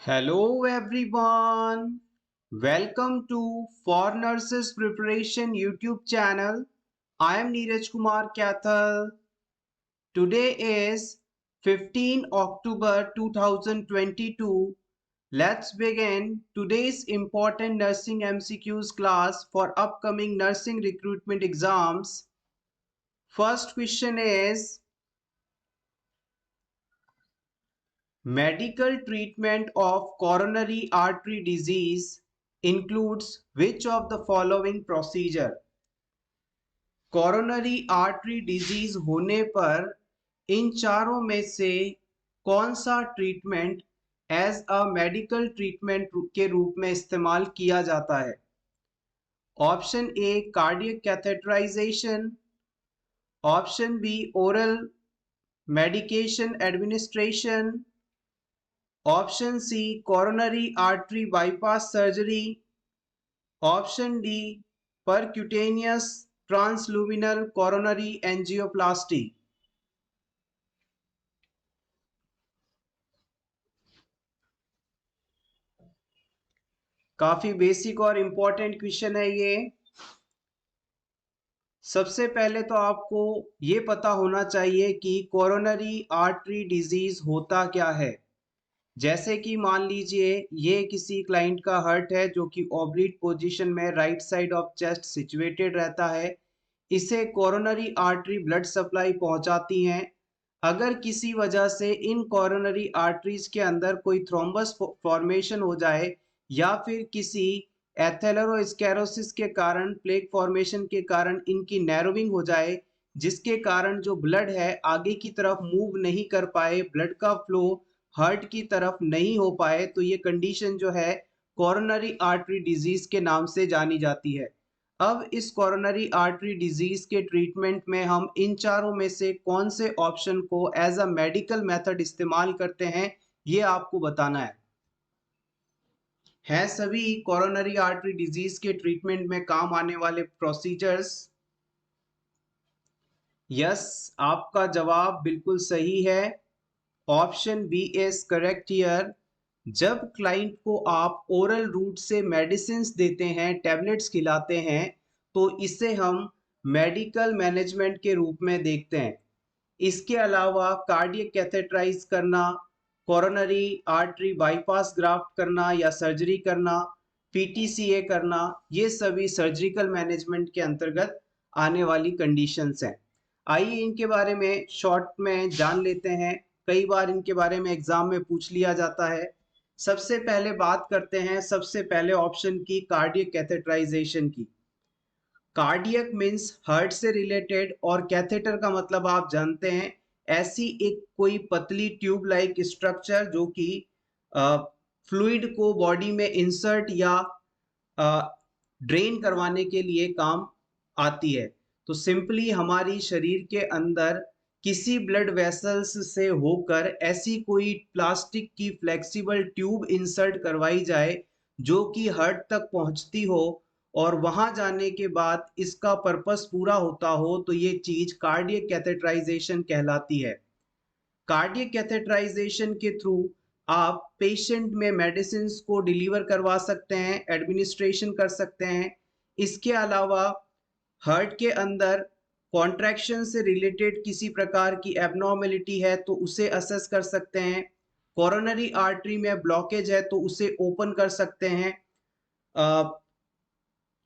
Hello everyone. Welcome to For Nurses Preparation YouTube channel. I am Neeraj Kumar Kathal. Today is 15 October 2022. Let's begin today's important nursing MCQs class for upcoming nursing recruitment exams. First question is medical treatment of coronary artery disease includes which of the following procedure? Coronary artery disease होने पर इन चारों में से कौन सा treatment as a medical treatment के रूप में इस्तेमाल किया जाता है? Option A cardiac catheterisation, option B oral medication administration, option C coronary artery bypass surgery, option D percutaneous transluminal coronary angioplasty. काफी बेसिक और इंपॉर्टेंट क्वेश्चन है ये। सबसे पहले तो आपको ये पता होना चाहिए कि कोरोनरी आर्टरी डिजीज होता क्या है। जैसे कि मान लीजिए ये किसी क्लाइंट का हार्ट है जो कि ऑब्लिक पोजीशन में right side of chest situated रहता है। इसे कोरोनरी आर्टरी ब्लड सप्लाई पहुंचाती हैं। अगर किसी वजह से इन कोरोनरी आर्टरीज के अंदर कोई थ्रोम्बस फॉर्मेशन हो जाए या फिर किसी एथेरोस्क्लेरोसिस के कारण प्लेक फॉर्मेशन के कारण इनकी नैरोविंग हो जाए, जिसके कारण जो ब्लड है आगे की तरफ मूव नहीं कर पाए, ब्लड का फ्लो हार्ट की तरफ नहीं हो पाए, तो ये कंडीशन जो है कोरोनरी आर्टरी डिजीज के नाम से जानी जाती है। अब इस कोरोनरी आर्टरी डिजीज के ट्रीटमेंट में हम इन चारों में से कौन से ऑप्शन को एज अ मेडिकल मेथड इस्तेमाल करते हैं, ये आपको बताना है सभी कोरोनरी आर्टरी डिजीज के ट्रीटमेंट में काम आने वाले प्रोसीजर्स। यस, आपका जवाब बिल्कुल सही है। Option B is correct here. जब क्लाइंट को आप ओरल रूट से मेडिसिन देते हैं, टैबलेट्स खिलाते हैं, तो इसे हम मेडिकल मैनेजमेंट के रूप में देखते हैं। इसके अलावा कार्डियक कैथेटराइज करना, कोरोनरी आर्टरी बाईपास ग्राफ्ट करना या सर्जरी करना, पीटीसीए करना, ये सभी सर्जिकल मैनेजमेंट के अंतर्गत आने वाली कंडीशंस हैं। आइए इनके बारे में शॉर्ट में जान लेते हैं। कई बार इनके बारे में एग्जाम में पूछ लिया जाता है। सबसे पहले बात करते हैं सबसे पहले ऑप्शन की, कार्डियक कैथेटराइजेशन की। कार्डियक मीन्स हार्ट से रिलेटेड और कैथेटर का मतलब आप जानते हैं ऐसी एक कोई पतली ट्यूब लाइक स्ट्रक्चर जो कि फ्लूइड को बॉडी में इंसर्ट या ड्रेन करवाने के लिए काम आती है। तो सिंपली हमारी शरीर के अंदर किसी ब्लड वेसल्स से होकर ऐसी कोई प्लास्टिक की फ्लेक्सिबल ट्यूब इंसर्ट करवाई जाए जो कि हार्ट तक पहुंचती हो और वहां जाने के बाद इसका पर्पस पूरा होता हो, तो ये चीज कार्डियक कैथेटराइजेशन कहलाती है। कार्डियक कैथेटराइजेशन के थ्रू आप पेशेंट में मेडिसिन को डिलीवर करवा सकते हैं, एडमिनिस्ट्रेशन कर सकते हैं। इसके अलावा हार्ट के अंदर कॉन्ट्रैक्शन से रिलेटेड किसी प्रकार की एबनॉर्मेलिटी है तो उसे असेस कर सकते हैं। कोरोनरी आर्टरी में ब्लॉकेज है तो उसे ओपन कर सकते हैं।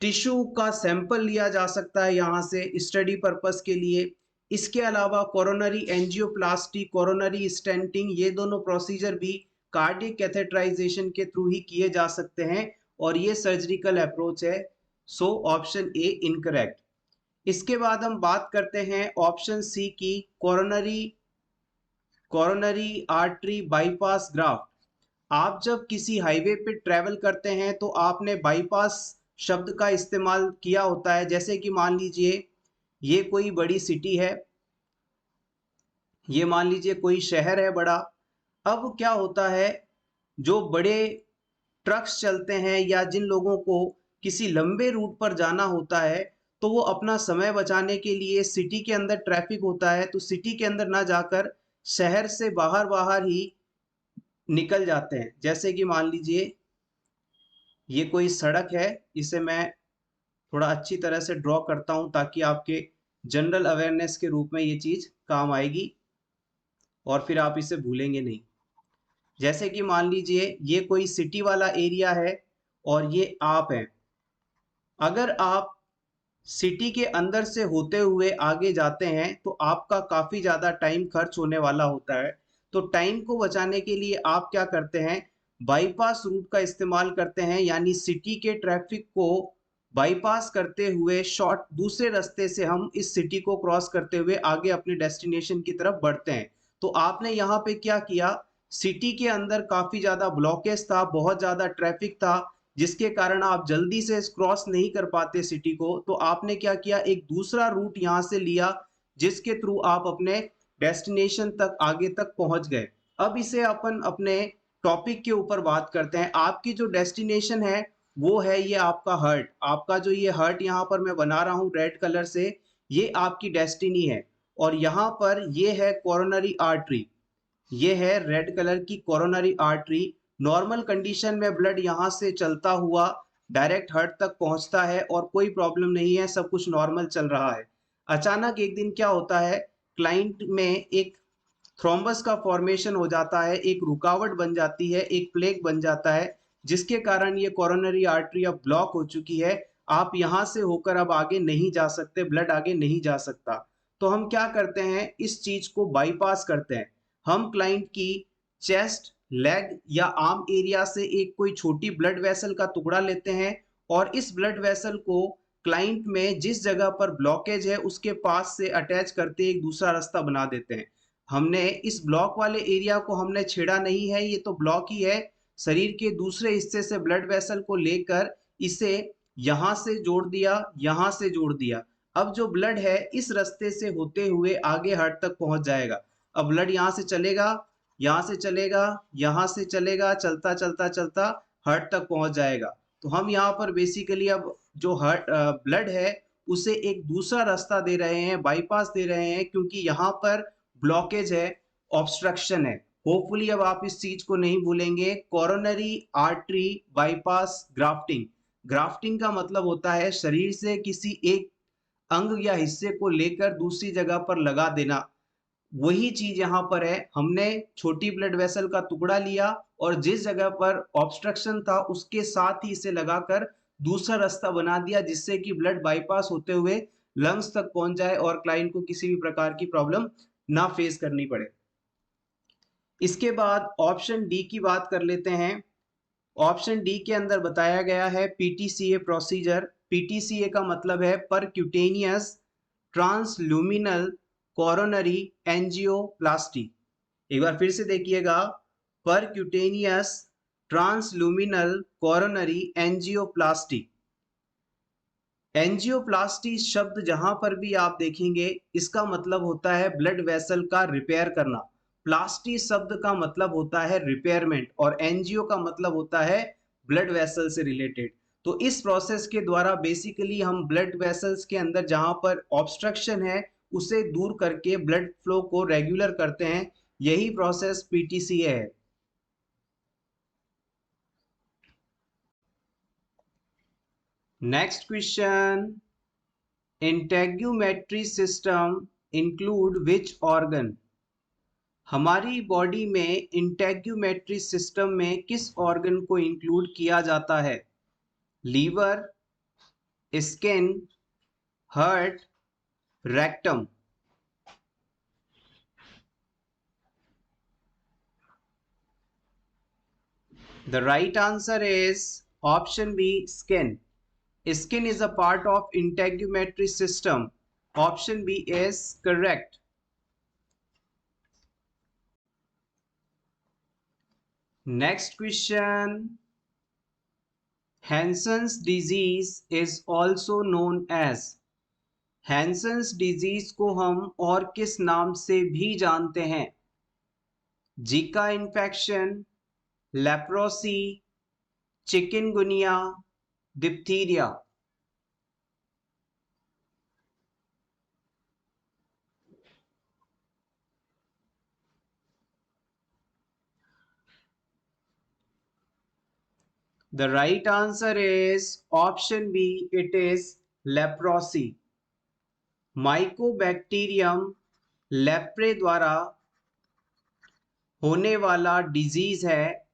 टिश्यू का सैंपल लिया जा सकता है यहाँ से स्टडी पर्पस के लिए। इसके अलावा कोरोनरी एंजियोप्लास्टी, कोरोनरी स्टेंटिंग, ये दोनों प्रोसीजर भी कार्डियक कैथेटराइजेशन के थ्रू ही किए जा सकते हैं और ये सर्जिकल अप्रोच है। So option A incorrect. इसके बाद हम बात करते हैं ऑप्शन सी की, कोरोनरी आर्टरी बाईपास ग्राफ्ट। आप जब किसी हाईवे पे ट्रेवल करते हैं तो आपने बाईपास शब्द का इस्तेमाल किया होता है। जैसे कि मान लीजिए ये कोई बड़ी सिटी है, ये मान लीजिए कोई शहर है बड़ा। अब क्या होता है, जो बड़े ट्रक्स चलते हैं या जिन लोगों को किसी लंबे रूट पर जाना होता है, तो वो अपना समय बचाने के लिए, सिटी के अंदर ट्रैफिक होता है तो सिटी के अंदर ना जाकर शहर से बाहर बाहर ही निकल जाते हैं। जैसे कि मान लीजिए ये कोई सड़क है, इसे मैं थोड़ा अच्छी तरह से ड्रॉ करता हूं ताकि आपके जनरल अवेयरनेस के रूप में ये चीज काम आएगी और फिर आप इसे भूलेंगे नहीं। जैसे कि मान लीजिए ये कोई सिटी वाला एरिया है और ये आप हैं। अगर आप सिटी के अंदर से होते हुए आगे जाते हैं तो आपका काफी ज्यादा टाइम खर्च होने वाला होता है। तो टाइम को बचाने के लिए आप क्या करते हैं, बाईपास रूट का इस्तेमाल करते हैं, यानी सिटी के ट्रैफिक को बाईपास करते हुए शॉर्ट दूसरे रास्ते से हम इस सिटी को क्रॉस करते हुए आगे अपने डेस्टिनेशन की तरफ बढ़ते हैं। तो आपने यहाँ पे क्या किया, सिटी के अंदर काफी ज्यादा ब्लॉकेज था, बहुत ज्यादा ट्रैफिक था, जिसके कारण आप जल्दी से क्रॉस नहीं कर पाते सिटी को। तो आपने क्या किया, एक दूसरा रूट यहां से लिया जिसके थ्रू आप अपने डेस्टिनेशन तक आगे तक पहुंच गए। अब इसे अपन अपने टॉपिक के ऊपर बात करते हैं। आपकी जो डेस्टिनेशन है वो है ये आपका हर्ट। आपका जो ये हर्ट यहाँ पर मैं बना रहा हूँ रेड कलर से, ये आपकी डेस्टिनी है। और यहाँ पर ये है कोरोनरी आर्टरी, ये है रेड कलर की कोरोनरी आर्टरी। नॉर्मल कंडीशन में ब्लड यहाँ से चलता हुआ डायरेक्ट हार्ट तक पहुंचता है और कोई प्रॉब्लम नहीं है, सब कुछ नॉर्मल चल रहा है। अचानक एक दिन क्या होता है, क्लाइंट में एक थ्रोम्बस का फॉर्मेशन हो जाता है, एक रुकावट बन जाती है, एक प्लेग बन जाता है, जिसके कारण ये कोरोनरी आर्टरी अब ब्लॉक हो चुकी है। आप यहां से होकर अब आगे नहीं जा सकते, ब्लड आगे नहीं जा सकता। तो हम क्या करते हैं, इस चीज को बाईपास करते हैं। हम क्लाइंट की चेस्ट, लेग या आर्म एरिया से एक कोई छोटी ब्लड वेसल का टुकड़ा लेते हैं और इस ब्लड वेसल को क्लाइंट में जिस जगह पर ब्लॉकेज है उसके पास से अटैच करते एक दूसरा रास्ता बना देते हैं। हमने इस ब्लॉक वाले एरिया को हमने छेड़ा नहीं है, ये तो ब्लॉक ही है। शरीर के दूसरे हिस्से से ब्लड वेसल को लेकर इसे यहां से जोड़ दिया, यहां से जोड़ दिया। अब जो ब्लड है इस रास्ते से होते हुए आगे हार्ट तक पहुंच जाएगा। अब ब्लड यहां से चलेगा, यहां से चलेगा, यहां से चलेगा, चलता चलता चलता हार्ट तक पहुंच जाएगा। तो हम यहाँ पर बेसिकली अब जो हार्ट ब्लड है उसे एक दूसरा रास्ता दे रहे हैं, बाईपास दे रहे हैं, क्योंकि यहाँ पर ब्लॉकेज है, ऑब्स्ट्रक्शन है। होपफुली अब आप इस चीज को नहीं भूलेंगे, coronary artery bypass grafting. Grafting का मतलब होता है शरीर से किसी एक अंग या हिस्से को लेकर दूसरी जगह पर लगा देना। वही चीज यहाँ पर है, हमने छोटी ब्लड वेसल का टुकड़ा लिया और जिस जगह पर ऑब्स्ट्रक्शन था उसके साथ ही इसे लगाकर दूसरा रास्ता बना दिया, जिससे कि ब्लड बाईपास होते हुए लंग्स तक पहुंच जाए और क्लाइंट को किसी भी प्रकार की प्रॉब्लम ना फेस करनी पड़े। इसके बाद ऑप्शन डी की बात कर लेते हैं। ऑप्शन डी के अंदर बताया गया है पीटीसीए प्रोसीजर। पीटीसीए का मतलब है परक्यूटेनियस ट्रांसल्यूमिनल कोरोनरी एंजियोप्लास्टी। एक बार फिर से देखिएगा, percutaneous transluminal coronary angioplasty. Angioplasty शब्द जहां पर भी आप देखेंगे इसका मतलब होता है ब्लड वेसल का रिपेयर करना। प्लास्टी शब्द का मतलब होता है रिपेयरमेंट और एंजियो का मतलब होता है ब्लड वेसल से रिलेटेड। तो इस प्रोसेस के द्वारा बेसिकली हम ब्लड वेसल्स के अंदर जहां पर ऑब्स्ट्रक्शन है उसे दूर करके ब्लड फ्लो को रेगुलर करते हैं। यही प्रोसेस पीटीसीए है। Next question, integumentary system include which organ. हमारी बॉडी में इंटेग्यूमेट्री सिस्टम में किस ऑर्गन को इंक्लूड किया जाता है? Liver, skin, heart, rectum. The right answer is option B, skin. Skin is a part of integumentary system. Option B is correct. Next question. Hansen's disease is also known as. Hansen's disease को हम और किस नाम से भी जानते हैं? Zika infection, leprosy, chikungunya, diphtheria. The right answer is option B. It is leprosy. Mycobacterium leprae द्वारा होने वाला डिजीज है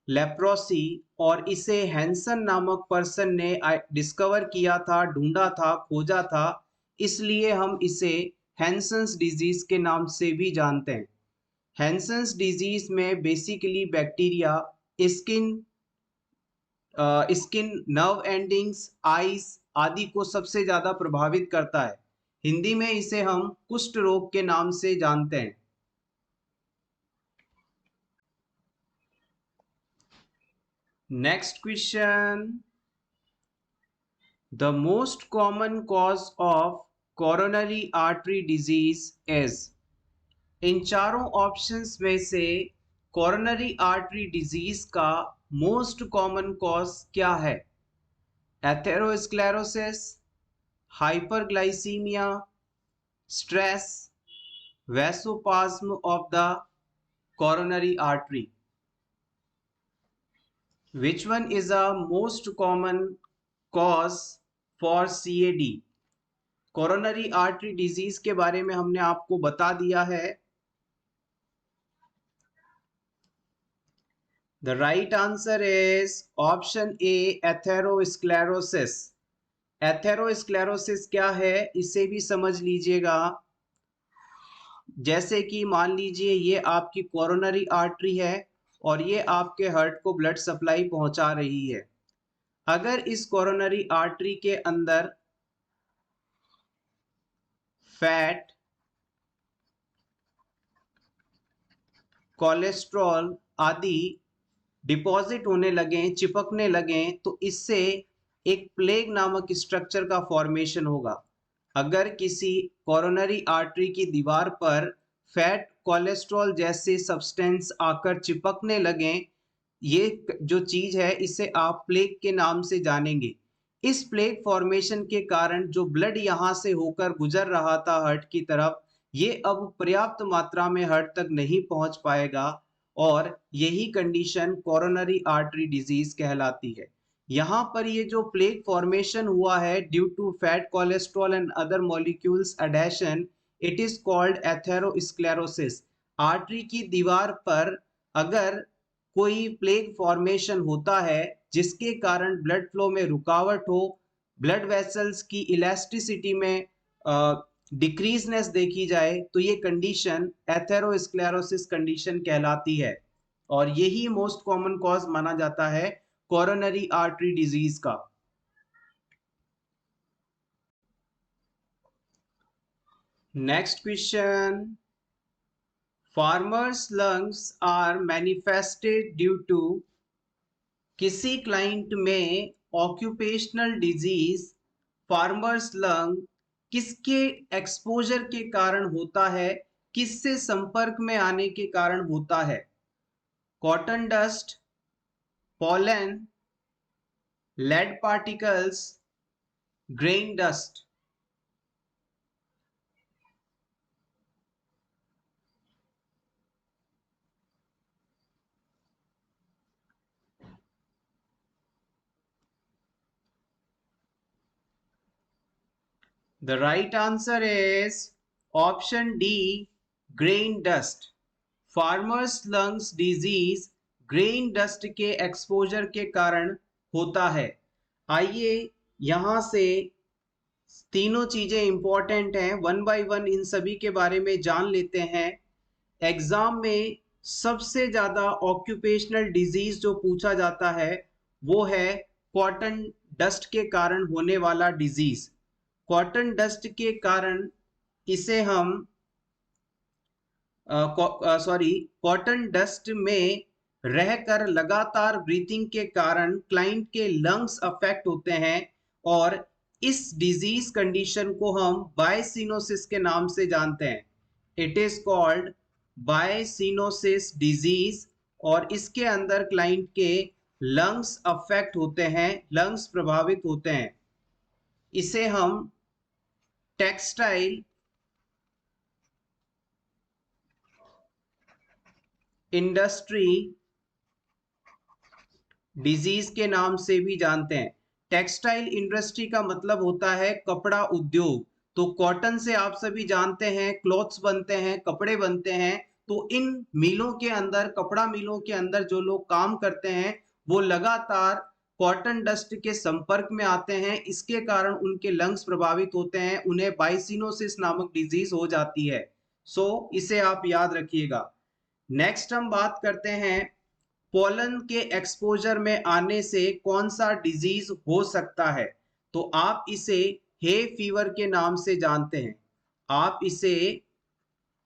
लेप्रोसी, और इसे हैंसन नामक पर्सन ने डिस्कवर किया था, ढूंढा था, खोजा था, इसलिए हम इसे हैंसन्स डिजीज के नाम से भी जानते हैं। हैंसन्स डिजीज में basically bacteria skin skin, nerve endings, eyes आदि को सबसे ज्यादा प्रभावित करता है। हिंदी में इसे हम कुष्ठ रोग के नाम से जानते हैं। Next question, the most common cause of coronary artery disease is. इन चारों ऑप्शंस में से कोरोनरी आर्टरी डिजीज का मोस्ट कॉमन कॉज क्या है? Atherosclerosis, hyperglycaemia, stress, vasospasm of the coronary artery. Which one is a most common cause for CAD? Coronary artery disease के बारे में हमने आपको बता दिया है। The right answer is option A, atherosclerosis. Atherosclerosis क्या है इसे भी समझ लीजिएगा। जैसे कि मान लीजिए ये आपकी कोरोनरी आर्टरी है और ये आपके हार्ट को ब्लड सप्लाई पहुंचा रही है। अगर इस कोरोनरी आर्टरी के अंदर फैट, कोलेस्ट्रॉल आदि डिपॉजिट होने लगे, चिपकने लगे, तो इससे एक प्लेग नामक स्ट्रक्चर का फॉर्मेशन होगा। अगर किसी कोरोनरी आर्टरी की दीवार पर फैट, कोलेस्ट्रॉल जैसे सब्सटेंस आकर चिपकने लगे, ये जो चीज है इसे आप प्लेग के नाम से जानेंगे। इस प्लेग फॉर्मेशन के कारण जो ब्लड यहां से होकर गुजर रहा था हार्ट की तरफ, ये अब पर्याप्त मात्रा में हार्ट तक नहीं पहुंच पाएगा, और यही कंडीशन कोरोनरी आर्टरी डिजीज कहलाती है। यहाँ पर ये जो प्लेग फॉर्मेशन हुआ है due to fat, cholesterol and other molecules adhesion, it is called atherosclerosis. Artery की दीवार पर अगर कोई प्लेग फॉर्मेशन होता है जिसके कारण ब्लड फ्लो में रुकावट हो, ब्लड वेसल्स की इलास्टिसिटी में डिक्रीजनेस देखी जाए, तो ये कंडीशन एथेरोस्क्लेरोसिस कंडीशन कहलाती है, और यही मोस्ट कॉमन कॉज माना जाता है कोरोनरी आर्टरी डिजीज का। Next question, farmers lungs are manifested due to. किसी क्लाइंट में ऑक्यूपेशनल डिजीज फार्मर्स लंग किसके एक्सपोजर के कारण होता है, किससे संपर्क में आने के कारण होता है? Cotton dust, pollen, lead particles, grain dust. The right answer is option D, grain dust. Farmers lungs disease grain dust के एक्सपोजर के कारण होता है। आइए यहां से तीनों चीजें इंपॉर्टेंट हैं, वन बाय वन इन सभी के बारे में जान लेते हैं। एग्जाम में सबसे ज्यादा ऑक्यूपेशनल डिजीज जो पूछा जाता है वो है कॉटन डस्ट के कारण होने वाला डिजीज। कॉटन डस्ट के कारण इसे हम कॉटन डस्ट में रहकर लगातार ब्रीथिंग के कारण क्लाइंट के लंग्स अफेक्ट होते हैं, और इस डिजीज कंडीशन को हम बायसिनोसिस के नाम से जानते हैं। इट इज कॉल्ड बायसिनोसिस डिजीज, और इसके अंदर क्लाइंट के लंग्स अफेक्ट होते हैं, लंग्स प्रभावित होते हैं। इसे हम टेक्सटाइल इंडस्ट्री डिजीज के नाम से भी जानते हैं। टेक्सटाइल इंडस्ट्री का मतलब होता है कपड़ा उद्योग। तो कॉटन से आप सभी जानते हैं क्लॉथ्स बनते हैं, कपड़े बनते हैं। तो इन मिलों के अंदर, कपड़ा मिलों के अंदर जो लोग काम करते हैं वो लगातार कॉटन डस्ट के संपर्क में आते हैं। इसके कारण उनके लंग्स प्रभावित होते हैं, उन्हें बाइसिनोसिस नामक डिजीज हो जाती है। सो इसे आप याद रखिएगा। नेक्स्ट हम बात करते हैं पोलन के एक्सपोजर में आने से कौन सा डिजीज हो सकता है। तो आप इसे हे फीवर के नाम से जानते हैं। आप इसे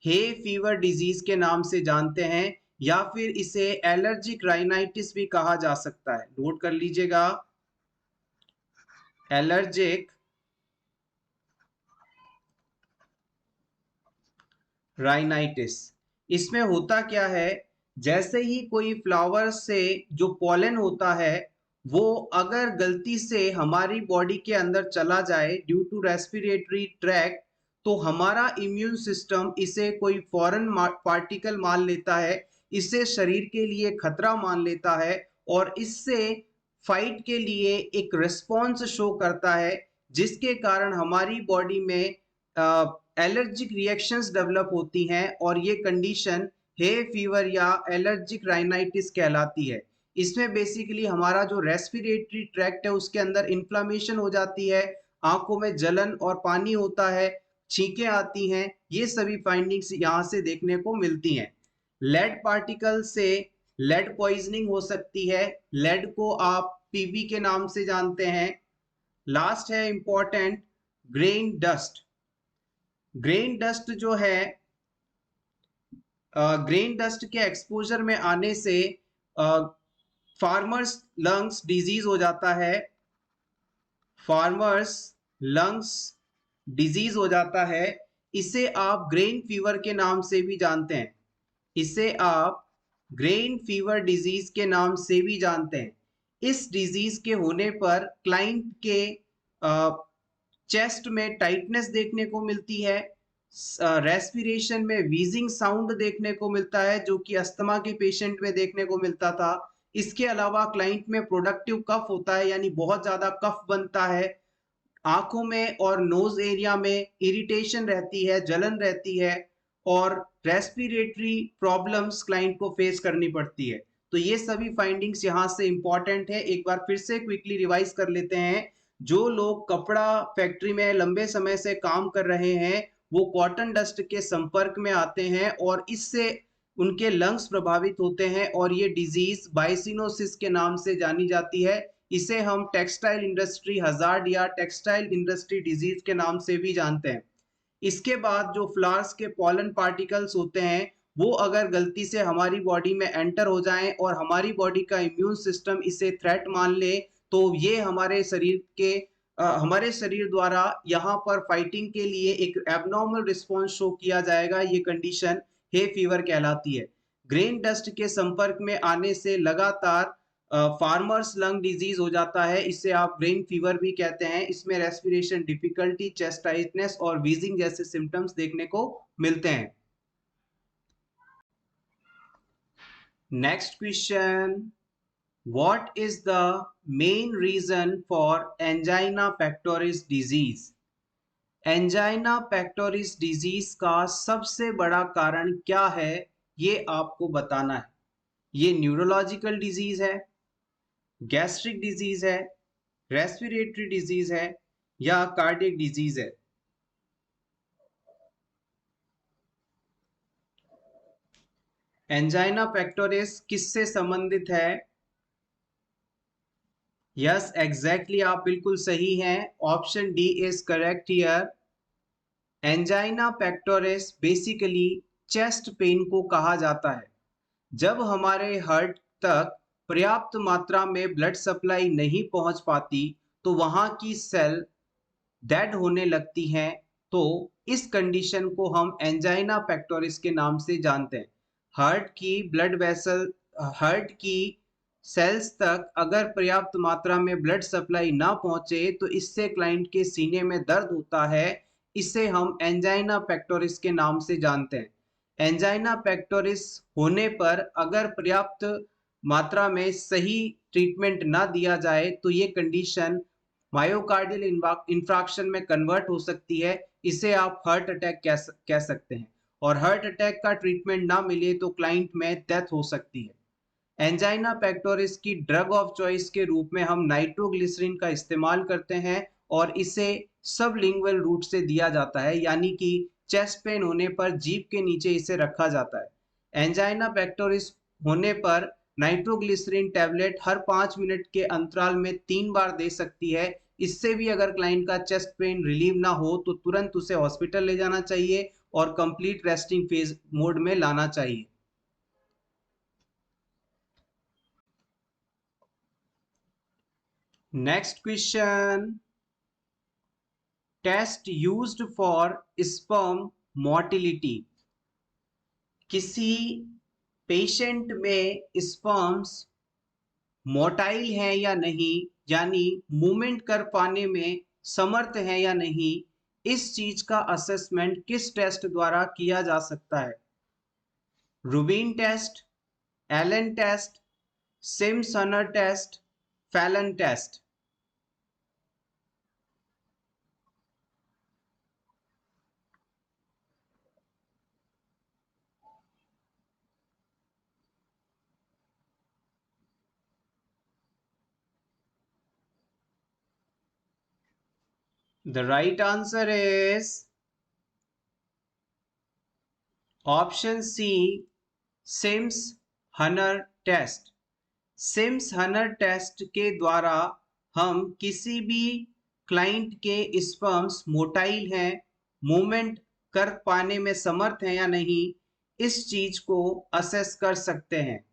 हे फीवर डिजीज के नाम से जानते हैं, या फिर इसे एलर्जिक राइनाइटिस भी कहा जा सकता है। नोट कर लीजिएगा, एलर्जिक राइनाइटिस। इसमें होता क्या है, जैसे ही कोई फ्लावर से जो पॉलन होता है वो अगर गलती से हमारी बॉडी के अंदर चला जाए ड्यू टू रेस्पिरेटरी ट्रैक, तो हमारा इम्यून सिस्टम इसे कोई फॉरेन पार्टिकल मान लेता है, इसे शरीर के लिए खतरा मान लेता है और इससे फाइट के लिए एक रिस्पॉन्स शो करता है, जिसके कारण हमारी बॉडी में एलर्जिक रिएक्शंस डेवलप होती हैं और ये कंडीशन हे फीवर या एलर्जिक राइनाइटिस कहलाती है। इसमें बेसिकली हमारा जो रेस्पिरेटरी ट्रैक्ट है उसके अंदर इन्फ्लामेशन हो जाती है, आंखों में जलन और पानी होता है, छींकें आती हैं। ये सभी फाइंडिंग्स यहाँ से देखने को मिलती हैं। लेड पार्टिकल से लेड पॉइजनिंग हो सकती है। लेड को आप पीबी के नाम से जानते हैं। लास्ट है important, grain dust. Grain dust जो है, ग्रेन डस्ट के एक्सपोजर में आने से फार्मर्स लंग्स डिजीज हो जाता है। फार्मर्स लंग्स डिजीज हो जाता है। इसे आप ग्रेन फीवर के नाम से भी जानते हैं। इसे आप ग्रेन फीवर डिजीज के नाम से भी जानते हैं। इस डिजीज के होने पर क्लाइंट के चेस्ट में टाइटनेस देखने को मिलती है, रेस्पिरेशन में वीजिंग साउंड देखने को मिलता है जो कि अस्थमा के पेशेंट में देखने को मिलता था। इसके अलावा क्लाइंट में प्रोडक्टिव कफ होता है, यानी बहुत ज्यादा कफ बनता है। आंखों में और नोज एरिया में इरिटेशन रहती है, जलन रहती है और रेस्पिरेटरी प्रॉब्लम्स क्लाइंट को फेस करनी पड़ती है। तो ये सभी फाइंडिंग्स यहाँ से इंपॉर्टेंट है। एक बार फिर से क्विकली रिवाइज कर लेते हैं। जो लोग कपड़ा फैक्ट्री में लंबे समय से काम कर रहे हैं वो कॉटन डस्ट के संपर्क में आते हैं और इससे उनके लंग्स प्रभावित होते हैं और ये डिजीज बाइसिनोसिस के नाम से जानी जाती है। इसे हम टेक्सटाइल इंडस्ट्री हजार्ड या टेक्सटाइल इंडस्ट्री डिजीज के नाम से भी जानते हैं। इसके बाद जो फ्लावर्स के पॉलन पार्टिकल्स होते हैं वो अगर गलती से हमारी बॉडी में एंटर हो जाएं और हमारी बॉडी का इम्यून सिस्टम इसे थ्रेट मान ले, तो ये हमारे शरीर द्वारा यहाँ पर फाइटिंग के लिए एक एबनॉर्मल रिस्पॉन्स शो किया जाएगा। ये कंडीशन हे फीवर कहलाती है। ग्रेन डस्ट के संपर्क में आने से लगातार फार्मर्स लंग डिजीज हो जाता है, इसे आप ग्रेन फीवर भी कहते हैं। इसमें रेस्पिरेशन डिफिकल्टी, चेस्ट टाइटनेस और वीजिंग जैसे सिम्टम्स देखने को मिलते हैं। Next question, what is the main reason for angina pectoris disease. Angina pectoris disease का सबसे बड़ा कारण क्या है, ये आपको बताना है। ये न्यूरोलॉजिकल डिजीज है, गैस्ट्रिक डिजीज है, रेस्पिरेटरी डिजीज है या कार्डियक डिजीज है। एंजाइना पेक्टोरिस किससे संबंधित है? यस, एग्जैक्टली, आप बिल्कुल सही हैं। Option D is correct here. Angina pectoris basically chest pain को कहा जाता है। जब हमारे हार्ट तक पर्याप्त मात्रा में ब्लड सप्लाई नहीं पहुंच पाती तो वहां की सेल डेड होने लगती हैं। तो इस कंडीशन को हम एंजाइना पेक्टोरिस के नाम से जानते हैं। हार्ट की सेल्स तक अगर पर्याप्त मात्रा में ब्लड सप्लाई ना पहुंचे तो इससे क्लाइंट के सीने में दर्द होता है। इसे हम एंजाइना पेक्टोरिस के नाम से जानते हैं। एंजाइना पेक्टोरिस होने पर अगर पर्याप्त मात्रा में सही ट्रीटमेंट ना दिया जाए तो ये कंडीशन मायोकार्डियल इंफ्राक्शन में कन्वर्ट हो सकती है। इसे आप हार्ट अटैक कह सकते हैं, और हार्ट अटैक का ट्रीटमेंट ना मिले तो क्लाइंट में डेथ हो सकती है। एंजाइना पेक्टोरिस की ड्रग ऑफ चॉइस के रूप में हम नाइट्रोग्लिसरीन का इस्तेमाल करते हैं और इसे सबलिंगुअल रूट से दिया जाता है, यानी कि चेस्ट पेन होने पर जीभ के नीचे इसे रखा जाता है। एंजाइना पेक्टोरिस होने पर नाइट्रोग्लिसरीन टैबलेट हर 5 मिनट के अंतराल में 3 बार दे सकती है। इससे भी अगर क्लाइंट का चेस्ट पेन रिलीव ना हो तो तुरंत उसे हॉस्पिटल ले जाना चाहिए और कंप्लीट रेस्टिंग फेज मोड में लाना चाहिए। Next question, test used for sperm motility. किसी पेशेंट में स्पर्म्स मोटाइल है या नहीं, यानी मूवमेंट कर पाने में समर्थ है या नहीं, इस चीज का असेसमेंट किस टेस्ट द्वारा किया जा सकता है? Rubin test, Allen test, Sims Huhner test, Phalen test. The right answer is option C, Sims Huhner test. Sims Huhner test के द्वारा हम किसी भी क्लाइंट के स्पर्म्स मोटाइल हैं, मूवमेंट कर पाने में समर्थ हैं या नहीं, इस चीज को असेस कर सकते हैं।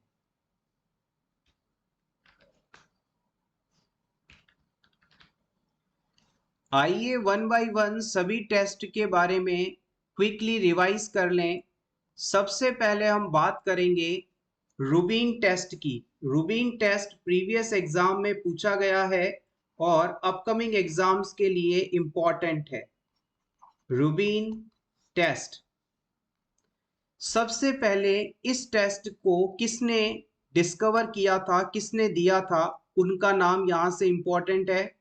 आइए वन बाय वन सभी टेस्ट के बारे में क्विकली रिवाइज कर लें। सबसे पहले हम बात करेंगे रूबिन टेस्ट की। रूबिन टेस्ट प्रीवियस एग्जाम में पूछा गया है और अपकमिंग एग्जाम्स के लिए इंपॉर्टेंट है। रूबिन टेस्ट, सबसे पहले इस टेस्ट को किसने डिस्कवर किया था, किसने दिया था, उनका नाम यहां से इंपॉर्टेंट है।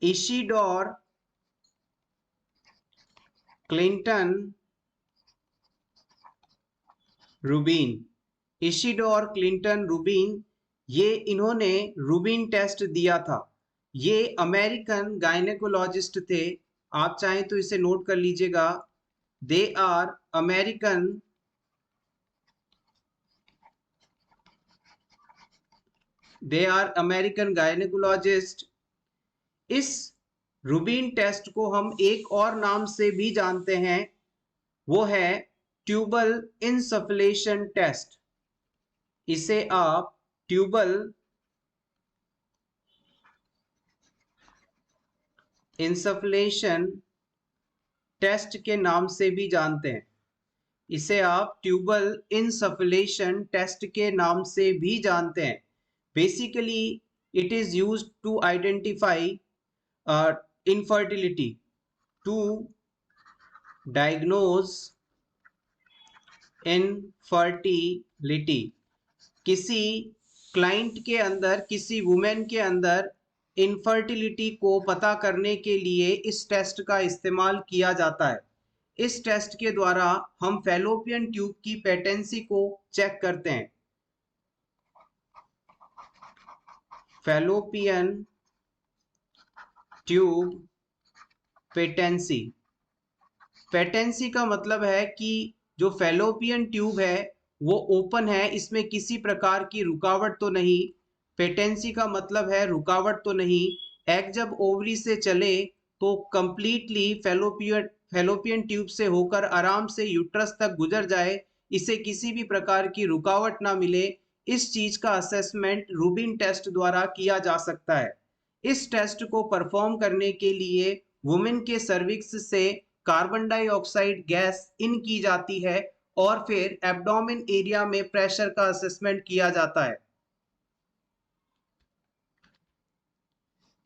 इशिडोर क्लिंटन रूबिन। इशिडोर क्लिंटन रूबिन, ये इन्होंने रूबिन टेस्ट दिया था। ये अमेरिकन गायनेकोलॉजिस्ट थे। आप चाहें तो इसे नोट कर लीजिएगा। They are American gynaecologist. इस रूबिन टेस्ट को हम एक और नाम से भी जानते हैं, वो है ट्यूबल इंसफलेशन टेस्ट। इसे आप ट्यूबल इंसफलेशन टेस्ट के नाम से भी जानते हैं। इसे आप ट्यूबल इंसफलेशन टेस्ट के नाम से भी जानते हैं। Basically it is used to identify infertility, to diagnose infertility। किसी क्लाइंट के अंदर, किसी वुमेन के अंदर इनफर्टिलिटी को पता करने के लिए इस टेस्ट का इस्तेमाल किया जाता है। इस टेस्ट के द्वारा हम फैलोपियन ट्यूब की पेटेंसी को चेक करते हैं। Fallopian tube patency. पेटेंसी का मतलब है कि जो फैलोपियन ट्यूब है वो ओपन है, इसमें किसी प्रकार की रुकावट तो नहीं। पेटेंसी का मतलब है रुकावट तो नहीं। एग जब ओवरी से चले तो कंप्लीटली फैलोपियन ट्यूब से होकर आराम से यूट्रस तक गुजर जाए, इसे किसी भी प्रकार की रुकावट ना मिले। इस चीज का असेसमेंट रूबिन टेस्ट द्वारा किया जा सकता है। इस टेस्ट को परफॉर्म करने के लिए वुमेन के सर्विक्स से कार्बन डाइऑक्साइड गैस इन की जाती है और फिर एब्डोमेन एरिया में प्रेशर का असेसमेंट किया जाता है।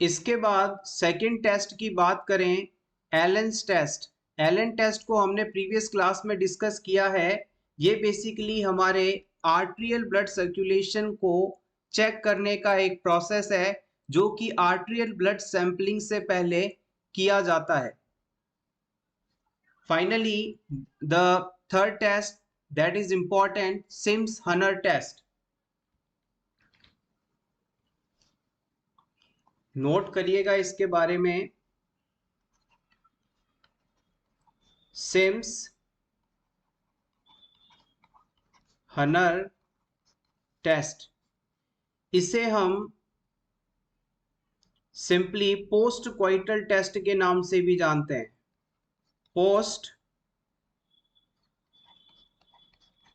इसके बाद सेकंड टेस्ट की बात करें, एलेन्स टेस्ट। एलन टेस्ट को हमने प्रीवियस क्लास में डिस्कस किया है। ये बेसिकली हमारे आर्टरियल ब्लड सर्कुलेशन को चेक करने का एक प्रोसेस है जो कि आर्टरियल ब्लड सैंपलिंग से पहले किया जाता है। Finally the third test that is important, Sims Huhner test. Note करिएगा इसके बारे में। सिम्स हनर टेस्ट, इसे हम सिंपली पोस्ट क्वाइटल टेस्ट के नाम से भी जानते हैं। Post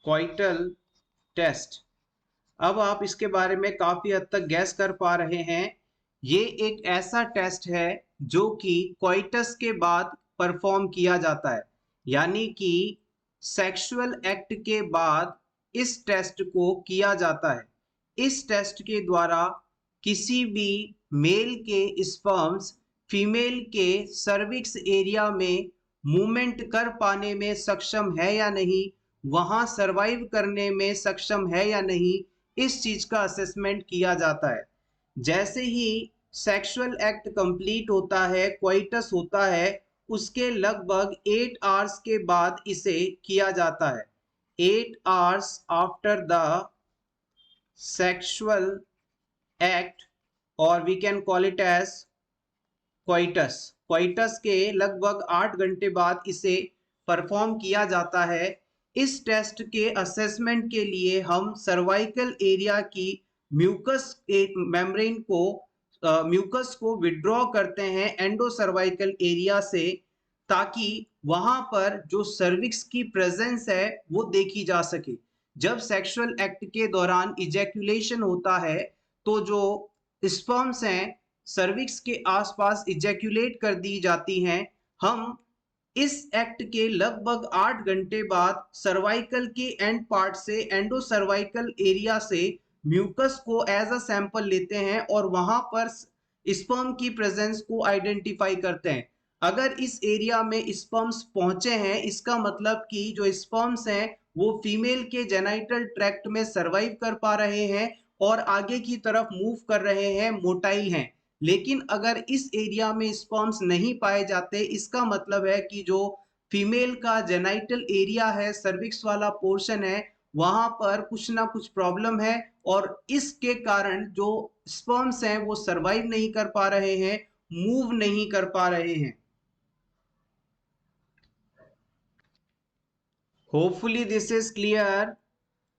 coital test. अब आप इसके बारे में काफी हद तक गैस कर पा रहे हैं। ये एक ऐसा टेस्ट है जो कि कोइटस के बाद परफॉर्म किया जाता है, यानी कि सेक्सुअल एक्ट के बाद इस टेस्ट को किया जाता है। इस टेस्ट के द्वारा किसी भी मेल के स्पर्म्स फीमेल के सर्विक्स एरिया में मूवमेंट कर पाने में सक्षम है या नहीं, वहां सरवाइव करने में सक्षम है या नहीं, इस चीज का असेसमेंट किया जाता है। जैसे ही सेक्सुअल एक्ट कंप्लीट होता है, क्वाइटस होता है, उसके लगभग 8 आवर्स के बाद इसे किया जाता है। 8 hours after the sexual act, और we can call it as coitus. Coitus के लगभग 8 घंटे बाद इसे परफॉर्म किया जाता है। इस टेस्ट के असेसमेंट के लिए हम सर्वाइकल एरिया की म्यूकस मेम्ब्रेन को म्यूकस को विड्रॉ करते हैं एंडोसर्वाइकल एरिया से, ताकि वहां पर जो सर्विक्स की प्रेजेंस है वो देखी जा सके। जब सेक्सुअल एक्ट के दौरान इजैक्यूलेशन होता है तो जो स्पर्म्स हैं सर्विक्स के आसपास इजैक्यूलेट कर दी जाती हैं। हम इस एक्ट के लगभग 8 घंटे बाद सर्वाइकल के एंड पार्ट से एंडोसर्वाइकल एरिया से म्यूकस को एज अ सैंपल लेते हैं और वहां पर स्पर्म की प्रेजेंस को आइडेंटिफाई करते हैं। अगर इस एरिया में स्पर्म्स पहुंचे हैं, इसका मतलब कि जो स्पर्म्स हैं वो फीमेल के जेनाइटल ट्रैक्ट में सर्वाइव कर पा रहे हैं और आगे की तरफ मूव कर रहे हैं, मोटाइल हैं। लेकिन अगर इस एरिया में स्पर्म्स नहीं पाए जाते, इसका मतलब है कि जो फीमेल का जेनाइटल एरिया है, सर्विक्स वाला पोर्शन है, वहां पर कुछ ना कुछ प्रॉब्लम है और इसके कारण जो स्पर्म्स हैं वो सरवाइव नहीं कर पा रहे हैं, मूव नहीं कर पा रहे हैं। Hopefully this is clear.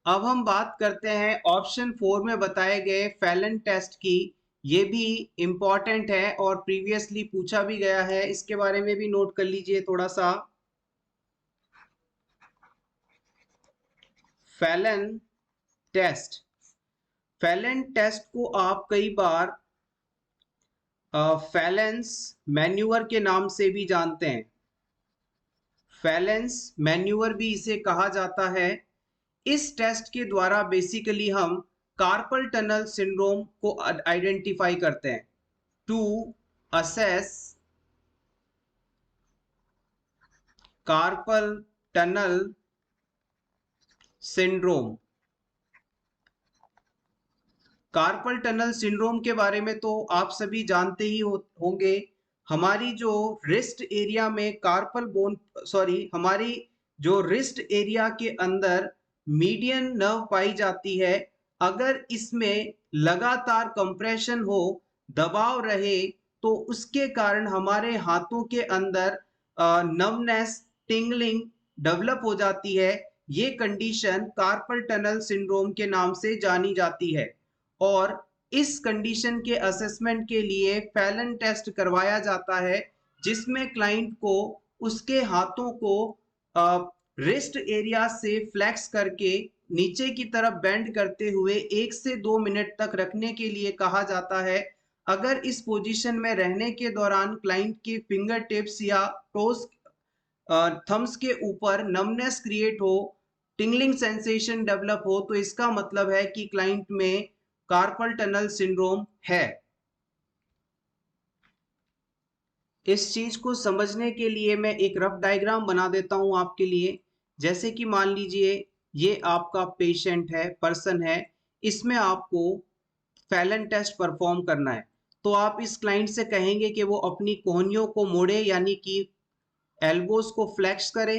अब हम बात करते हैं ऑप्शन 4 में बताए गए फैलन टेस्ट की। ये भी इंपॉर्टेंट है और प्रीवियसली पूछा भी गया है, इसके बारे में भी नोट कर लीजिए थोड़ा सा। फैलन टेस्ट, फैलन टेस्ट को आप कई बार फैलेंस मैन्यूअर के नाम से भी जानते हैं। फैलेंस मैन्यूअर भी इसे कहा जाता है। इस टेस्ट के द्वारा बेसिकली हम कार्पल टनल सिंड्रोम को आइडेंटिफाई करते हैं। To assess carpal tunnel syndrome. Carpal tunnel syndrome के बारे में तो आप सभी जानते ही होंगे। हमारी जो रिस्ट एरिया में हमारी जो रिस्ट एरिया के अंदर मीडियन नर्व पाई जाती है, अगर इसमें लगातार कंप्रेशन हो, दबाव रहे, तो उसके कारण हमारे हाथों के अंदर नमनेस, टिंगलिंग डेवलप हो जाती है। ये कंडीशन कार्पल टनल सिंड्रोम के नाम से जानी जाती है और इस कंडीशन के असेसमेंट के लिए फैलन टेस्ट करवाया जाता है, जिसमें क्लाइंट को उसके हाथों को रिस्ट एरिया से फ्लेक्स करके नीचे की तरफ बेंड करते हुए 1 से 2 मिनट तक रखने के लिए कहा जाता है। अगर इस पोजीशन में रहने के दौरान क्लाइंट की फिंगर टिप्स या टोस थम्स के ऊपर नमनेस क्रिएट हो, टिंगलिंग सेंसेशन डेवलप हो, तो इसका मतलब है कि क्लाइंट में कार्पल टनल सिंड्रोम है। इस चीज को समझने के लिए मैं एक रफ डायग्राम बना देता हूं आपके लिए। जैसे कि मान लीजिए ये आपका पेशेंट है, पर्सन है, इसमें आपको फैलन टेस्ट परफॉर्म करना है। तो आप इस क्लाइंट से कहेंगे कि वो अपनी कोहनियों को मोड़े, यानी कि एल्बोज को फ्लेक्स करे,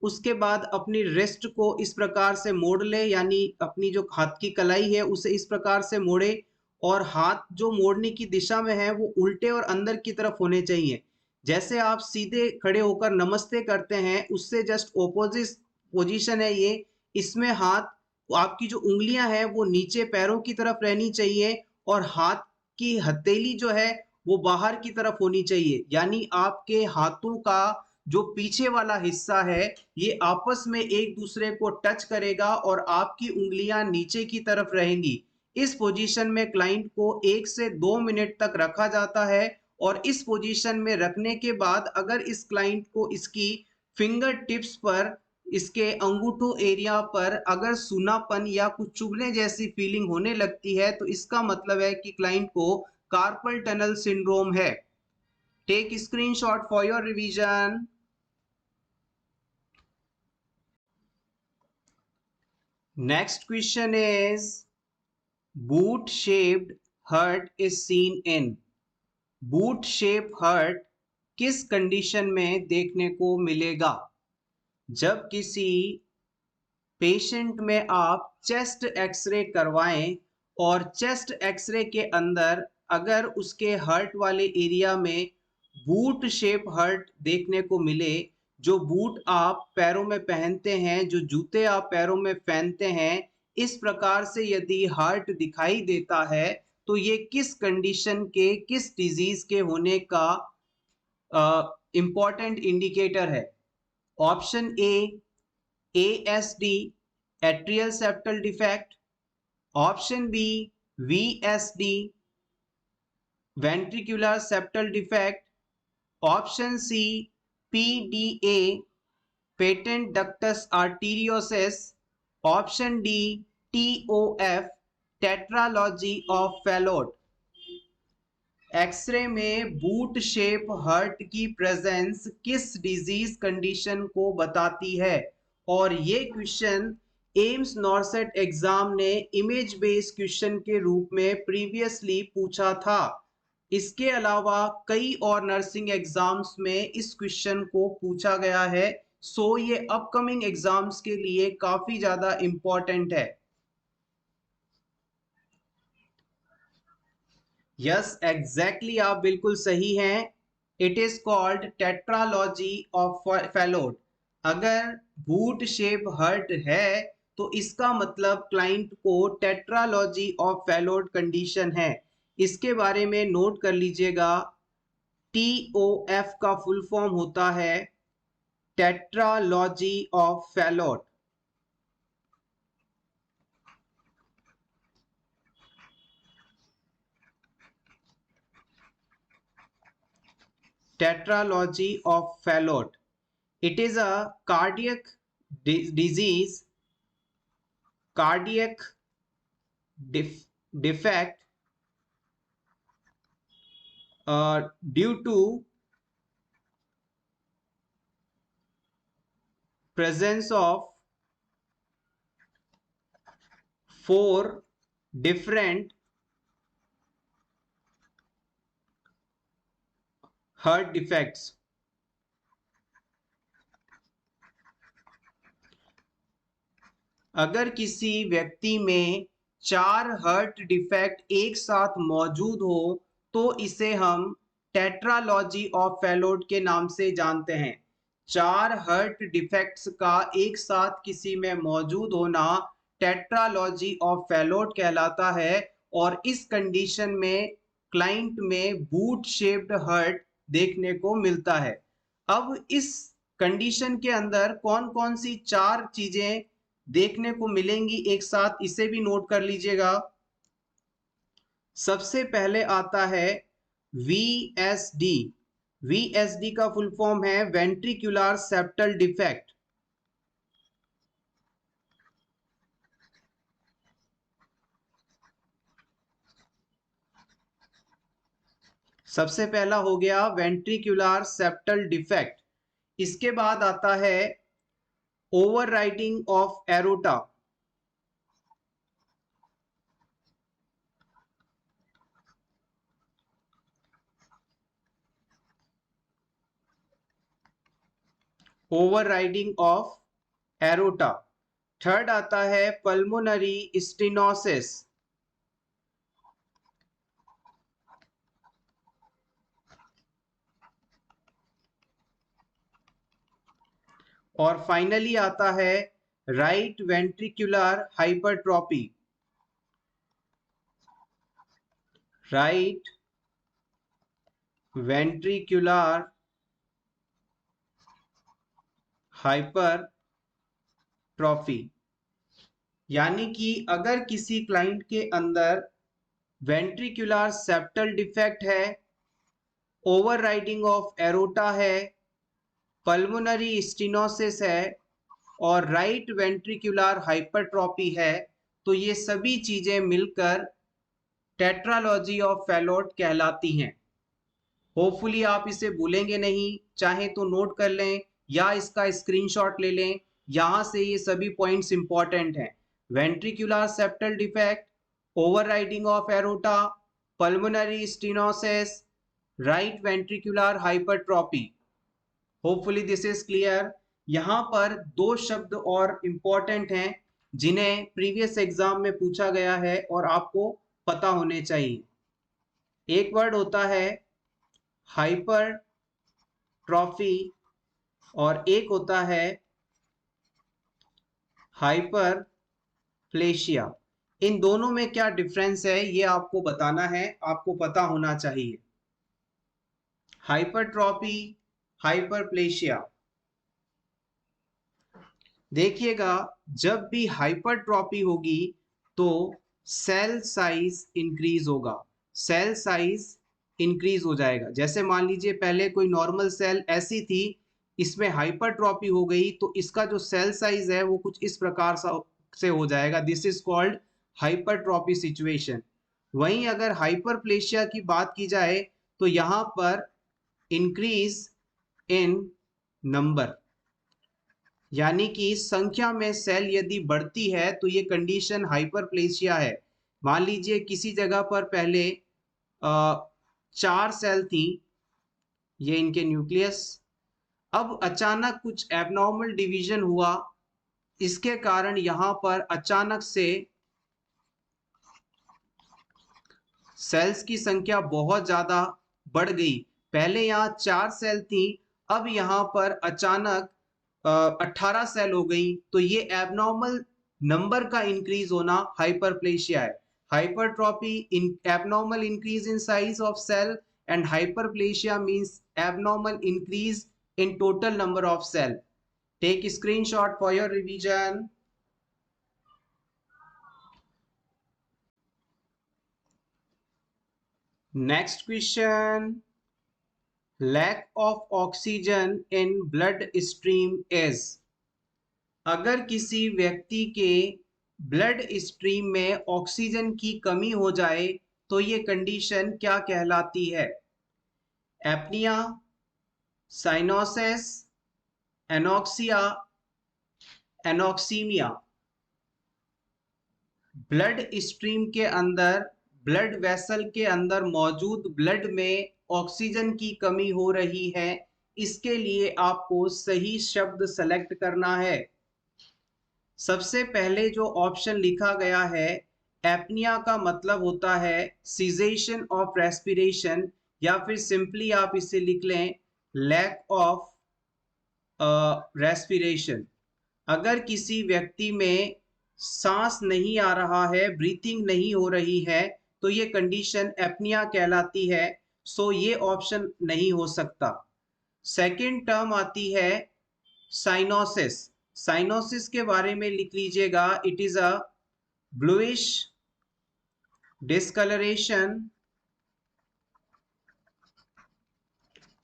उसके बाद अपनी रिस्ट को इस प्रकार से मोड़ ले, यानी अपनी जो हाथ की कलाई है उसे इस प्रकार से मोड़े, और हाथ जो मोड़ने की दिशा में है वो उल्टे और अंदर की तरफ होने चाहिए। जैसे आप सीधे खड़े होकर नमस्ते करते हैं उससे जस्ट ऑपोजिट पोजीशन है ये। इसमें हाथ, आपकी जो उंगलियां हैं वो नीचे पैरों की तरफ रहनी चाहिए, और हाथ की हथेली जो है वो बाहर की तरफ होनी चाहिए, यानी आपके हाथों का जो पीछे वाला हिस्सा है ये आपस में एक दूसरे को टच करेगा और आपकी उंगलियां नीचे की तरफ रहेंगी। इस पोजीशन में क्लाइंट को 1 से 2 मिनट तक रखा जाता है, और इस पोजीशन में रखने के बाद अगर इस क्लाइंट को इसकी फिंगर टिप्स पर, इसके अंगूठों एरिया पर अगर सूनापन या कुछ चुभने जैसी फीलिंग होने लगती है तो इसका मतलब है कि क्लाइंट को कार्पल टनल सिंड्रोम है। Take screenshot for your revision. Next question is, boot shaped hurt is seen in। Boot shape heart किस कंडीशन में देखने को मिलेगा? जब किसी पेशेंट में आप चेस्ट एक्सरे करवाएं और चेस्ट एक्सरे के अंदर अगर उसके हर्ट वाले एरिया में बूट शेप हर्ट देखने को मिले, जो बूट आप पैरों में पहनते हैं, जो जूते आप पैरों में पहनते हैं, इस प्रकार से यदि हर्ट दिखाई देता है तो ये किस कंडीशन के, किस डिजीज के होने का इंपॉर्टेंट इंडिकेटर है? Option A ASD, atrial septal defect. Option B VSD, ventricular septal defect. Option C PDA, patent ductus arteriosus. Option D TOF, tetralogy of Fallot. X ray में बूट शेप हर्ट की प्रेजेंस किस disease condition को बताती है? और ये क्वेश्चन एम्स नॉरसेट एग्जाम ने इमेज बेस्ड क्वेश्चन के रूप में प्रीवियसली पूछा था। इसके अलावा कई और नर्सिंग एग्जाम्स में इस क्वेश्चन को पूछा गया है, सो ये अपकमिंग एग्जाम्स के लिए काफी ज्यादा इंपॉर्टेंट है। यस एग्जैक्टली, आप बिल्कुल सही हैं। It is called tetralogy of Fallot. अगर बूट शेप हर्ट है तो इसका मतलब क्लाइंट को टेट्रालॉजी ऑफ फैलोट कंडीशन है। इसके बारे में नोट कर लीजिएगा। TOF का फुल फॉर्म होता है tetralogy of Fallot. Tetralogy of Fallot. It is a cardiac disease, cardiac defect due to presence of 4 different heart defects. अगर किसी व्यक्ति में 4 हर्ट डिफेक्ट एक साथ मौजूद हो तो इसे हम टेट्रालॉजी ऑफ फैलोट के नाम से जानते हैं। 4 हर्ट डिफेक्ट्स का एक साथ किसी में मौजूद होना टेट्रालॉजी ऑफ फैलोट कहलाता है, और इस कंडीशन में क्लाइंट में बूट शेप्ड हर्ट देखने को मिलता है। अब इस कंडीशन के अंदर कौन कौन सी 4 चीजें देखने को मिलेंगी एक साथ, इसे भी नोट कर लीजिएगा। सबसे पहले आता है VSD। VSD का फुल फॉर्म है वेंट्रिकुलर सेप्टल डिफेक्ट। सबसे पहला हो गया वेंट्रिकुलर सेप्टल डिफेक्ट। इसके बाद आता है overriding of aorta, overriding of aorta। Third आता है pulmonary stenosis, और फाइनली आता है right ventricular hypertrophy, right ventricular hypertrophy. यानी कि अगर किसी क्लाइंट के अंदर वेंट्रिकुलर सेप्टल डिफेक्ट है, ओवरराइडिंग ऑफ एरोटा है, पल्मोनरी स्टेनोसिस है और राइट वेंट्रिकुलर हाइपरट्रॉफी है, तो ये सभी चीजें मिलकर टेट्रालॉजी ऑफ फैलोट कहलाती हैं। होपफुली आप इसे भूलेंगे नहीं, चाहे तो नोट कर लें या इसका स्क्रीनशॉट ले लें। यहां से ये सभी पॉइंट्स इंपॉर्टेंट हैं। Ventricular septal defect, overriding of aorta, pulmonary stenosis, right ventricular hypertrophy. Hopefully this is clear. यहाँ पर दो शब्द और इंपॉर्टेंट हैं जिन्हें प्रीवियस एग्जाम में पूछा गया है और आपको पता होने चाहिए। एक वर्ड होता है हाइपरट्रॉफी और एक होता है हाइपरप्लेशिया। इन दोनों में क्या डिफरेंस है ये आपको बताना है, आपको पता होना चाहिए। Hypertrophy, hyperplasia. देखिएगा, जब भी हाइपरट्रॉफी होगी तो सेल साइज इंक्रीज होगा, सेल साइज इंक्रीज हो जाएगा। जैसे मान लीजिए पहले कोई नॉर्मल सेल ऐसी थी, इसमें हाइपरट्रॉफी हो गई तो इसका जो सेल साइज है वो कुछ इस प्रकार से हो जाएगा। This is called hypertrophy situation. वहीं अगर हाइपरप्लेशिया की बात की जाए तो यहां पर इंक्रीज इन नंबर, यानी कि संख्या में सेल यदि बढ़ती है तो ये कंडीशन हाइपरप्लेशिया है। मान लीजिए किसी जगह पर पहले 4 सेल थी, ये इनके न्यूक्लियस, अब अचानक कुछ एबनॉर्मल डिवीजन हुआ, इसके कारण यहां पर अचानक से सेल्स की संख्या बहुत ज्यादा बढ़ गई। पहले यहाँ 4 सेल थी, अब यहां पर अचानक 18 सेल हो गई, तो ये एबनॉर्मल नंबर का इंक्रीज होना हाइपरप्लेशिया है। Hypertrophy in abnormal increase in size of cell and hyperplasia means abnormal increase in total number of cell. Take screenshot for your revision. Next question. Lack of oxygen in blood stream is. अगर किसी व्यक्ति के blood stream में oxygen की कमी हो जाए तो ये कंडीशन क्या कहलाती है? Apnoea, cyanosis, anoxia, anoxaemia. Blood stream के अंदर, ब्लड वेसल के अंदर मौजूद ब्लड में ऑक्सीजन की कमी हो रही है, इसके लिए आपको सही शब्द सेलेक्ट करना है। सबसे पहले जो ऑप्शन लिखा गया है, एपनिया का मतलब होता है सीजेशन ऑफ रेस्पिरेशन, या फिर सिंपली आप इसे लिख लें लैक ऑफ रेस्पिरेशन। अगर किसी व्यक्ति में सांस नहीं आ रहा है, ब्रीथिंग नहीं हो रही है, तो ये कंडीशन एपनिया कहलाती है। सो ये ऑप्शन नहीं हो सकता। सेकंड टर्म आती है साइनोसिस। साइनोसिस के बारे में लिख लीजिएगा, it is a bluish discoloration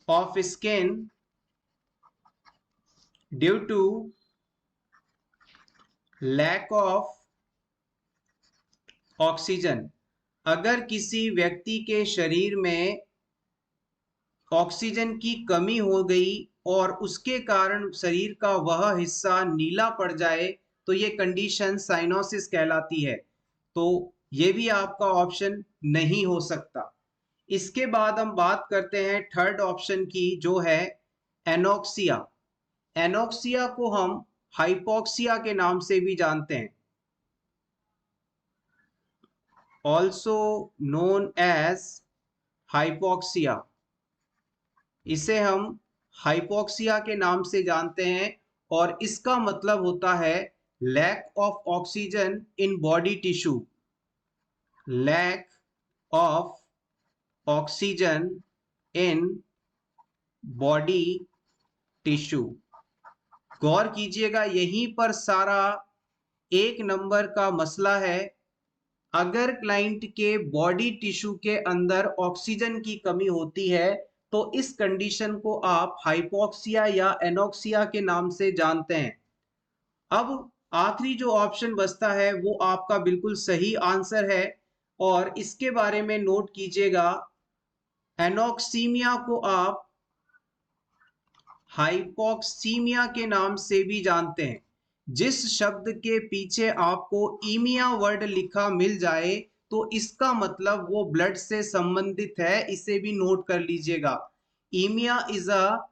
of skin due to lack of oxygen. अगर किसी व्यक्ति के शरीर में ऑक्सीजन की कमी हो गई और उसके कारण शरीर का वह हिस्सा नीला पड़ जाए तो ये कंडीशन साइनोसिस कहलाती है। तो ये भी आपका ऑप्शन नहीं हो सकता। इसके बाद हम बात करते हैं थर्ड ऑप्शन की, जो है एनोक्सिया। एनोक्सिया को हम हाइपोक्सिया के नाम से भी जानते हैं, ऑल्सो नोन एज हाइपोक्सिया। इसे हम हाइपोक्सिया के नाम से जानते हैं और इसका मतलब होता है lack of oxygen in body tissue. Lack of oxygen in body tissue. गौर कीजिएगा, यहीं पर सारा एक नंबर का मसला है। अगर क्लाइंट के बॉडी टिश्यू के अंदर ऑक्सीजन की कमी होती है तो इस कंडीशन को आप हाइपोक्सिया या एनोक्सिया के नाम से जानते हैं। अब आखिरी जो ऑप्शन बचता है वो आपका बिल्कुल सही आंसर है और इसके बारे में नोट कीजिएगा। एनोक्सीमिया को आप हाइपोक्सीमिया के नाम से भी जानते हैं। जिस शब्द के पीछे आपको ईमिया वर्ड लिखा मिल जाए तो इसका मतलब वो ब्लड से संबंधित है, इसे भी नोट कर लीजिएगा। Emia is a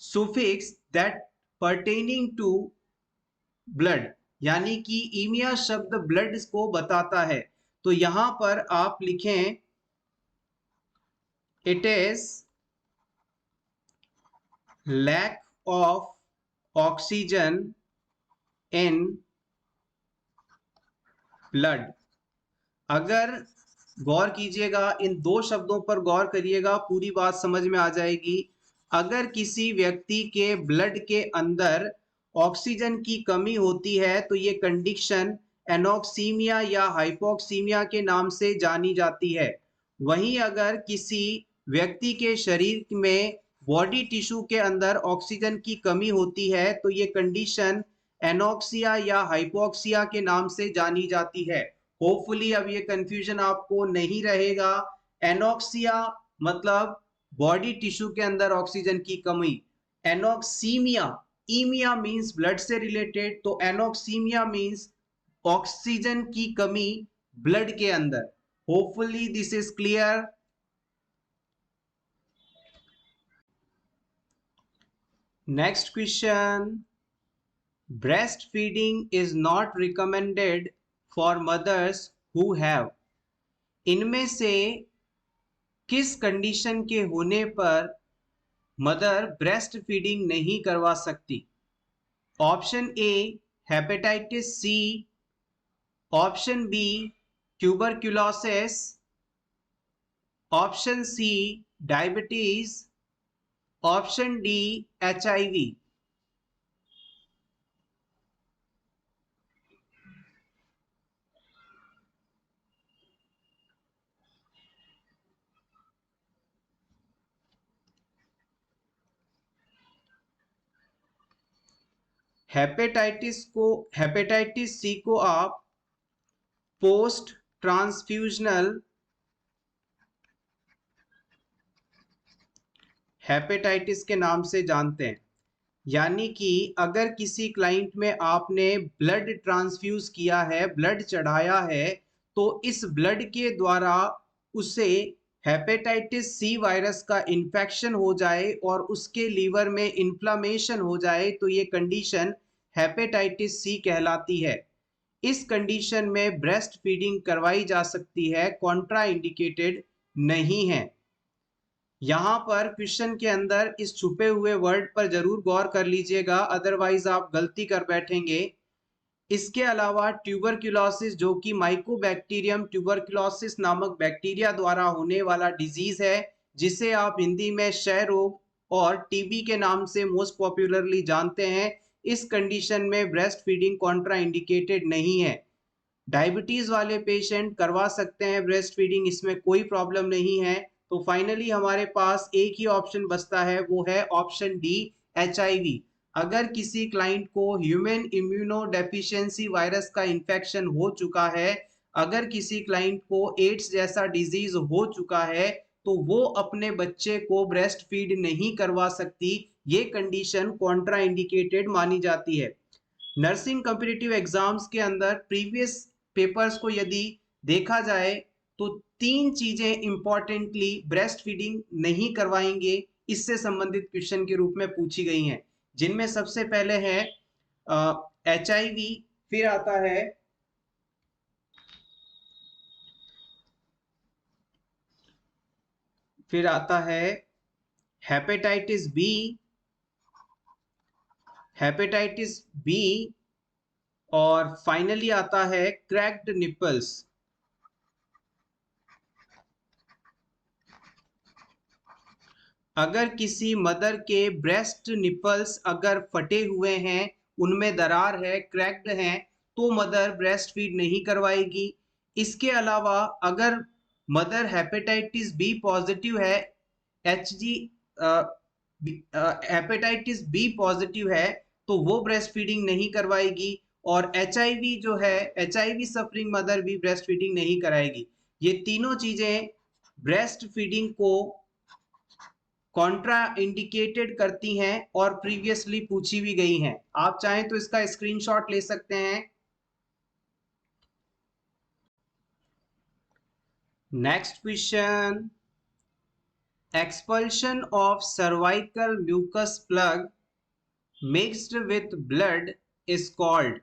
suffix that pertaining to blood, यानी कि ईमिया शब्द ब्लड को बताता है। तो यहां पर आप लिखें it is lack of oxygen in blood. अगर गौर कीजिएगा, इन दो शब्दों पर गौर करिएगा, पूरी बात समझ में आ जाएगी। अगर किसी व्यक्ति के ब्लड के अंदर ऑक्सीजन की कमी होती है तो ये कंडीशन एनोक्सीमिया या हाइपोक्सीमिया के नाम से जानी जाती है। वहीं अगर किसी व्यक्ति के शरीर में बॉडी टिश्यू के अंदर ऑक्सीजन की कमी होती है तो ये कंडीशन एनोक्सिया या हाइपोक्सिया के नाम से जानी जाती है। होपफुली अब ये कंफ्यूजन आपको नहीं रहेगा। एनोक्सिया मतलब बॉडी टिश्यू के अंदर ऑक्सीजन की कमी। एनोक्सीमिया, ईमिया मींस ब्लड से रिलेटेड, तो एनोक्सीमिया मींस ऑक्सीजन की कमी ब्लड के अंदर। Hopefully this is clear. Next question, breast feeding is not recommended for mothers who have. इनमें से किस कंडीशन के होने पर मदर ब्रेस्ट फीडिंग नहीं करवा सकती? Option A hepatitis C, option B tuberculosis, option C diabetes, option D HIV. Hepatitis C को आप पोस्ट ट्रांसफ्यूजनल हेपेटाइटिस के नाम से जानते हैं। यानी कि अगर किसी क्लाइंट में आपने ब्लड ट्रांसफ्यूज किया है, ब्लड चढ़ाया है, तो इस ब्लड के द्वारा उसे हेपेटाइटिस सी वायरस का इन्फेक्शन हो जाए और उसके लीवर में इन्फ्लामेशन हो जाए तो ये कंडीशन हेपेटाइटिस सी कहलाती है। इस कंडीशन में ब्रेस्ट फीडिंग करवाई जा सकती है, कॉन्ट्रा इंडिकेटेड नहीं है। यहाँ पर क्वेश्चन के अंदर इस छुपे हुए वर्ड पर जरूर गौर कर लीजिएगा, अदरवाइज आप गलती कर बैठेंगे। इसके अलावा ट्यूबरक्यूलोसिस, जो कि माइकोबैक्टीरियम ट्यूबरक्यूलोसिस नामक बैक्टीरिया द्वारा होने वाला डिजीज है, जिसे आप हिंदी में क्षय रोग और टीबी के नाम से मोस्ट पॉपुलरली जानते हैं, इस कंडीशन में ब्रेस्ट फीडिंग कॉन्ट्रा इंडिकेटेड नहीं है। डायबिटीज वाले पेशेंट करवा सकते हैं ब्रेस्ट फीडिंग, इसमें कोई प्रॉब्लम नहीं है। तो फाइनली हमारे पास एक ही ऑप्शन बचता है, वो है ऑप्शन डी एचआईवी। अगर किसी क्लाइंट को ह्यूमन इम्यूनो डेफिशिएंसी वायरस का इन्फेक्शन हो चुका है, अगर किसी क्लाइंट को एड्स जैसा डिजीज हो चुका है, तो वो अपने बच्चे को ब्रेस्ट फीड नहीं करवा सकती। ये कंडीशन कॉन्ट्रा इंडिकेटेड मानी जाती है। नर्सिंग कॉम्पिटिटिव एग्जाम्स के अंदर प्रीवियस पेपर्स को यदि देखा जाए तो 3 चीजें इंपॉर्टेंटली ब्रेस्ट फीडिंग नहीं करवाएंगे इससे संबंधित क्वेश्चन के रूप में पूछी गई हैं, जिनमें सबसे पहले है HIV, फिर आता है हेपेटाइटिस बी और फाइनली आता है क्रैक्ड निपल्स। अगर किसी मदर के ब्रेस्ट निपल्स अगर फटे हुए हैं, उनमें दरार है, क्रैक्ड हैं, तो मदर ब्रेस्ट फीड नहीं करवाएगी। इसके अलावा अगर मदर हेपेटाइटिस बी पॉजिटिव है, HG हेपेटाइटिस बी पॉजिटिव है, तो वो ब्रेस्ट फीडिंग नहीं करवाएगी। और HIV जो है, HIV सफरिंग मदर भी ब्रेस्ट फीडिंग नहीं कराएगी। ये तीनों चीजें ब्रेस्ट फीडिंग को कॉन्ट्रा इंडिकेटेड करती हैं और प्रीवियसली पूछी भी गई हैं। आप चाहें तो इसका स्क्रीनशॉट ले सकते हैं। Next question, expulsion of cervical mucus plug mixed with blood is called.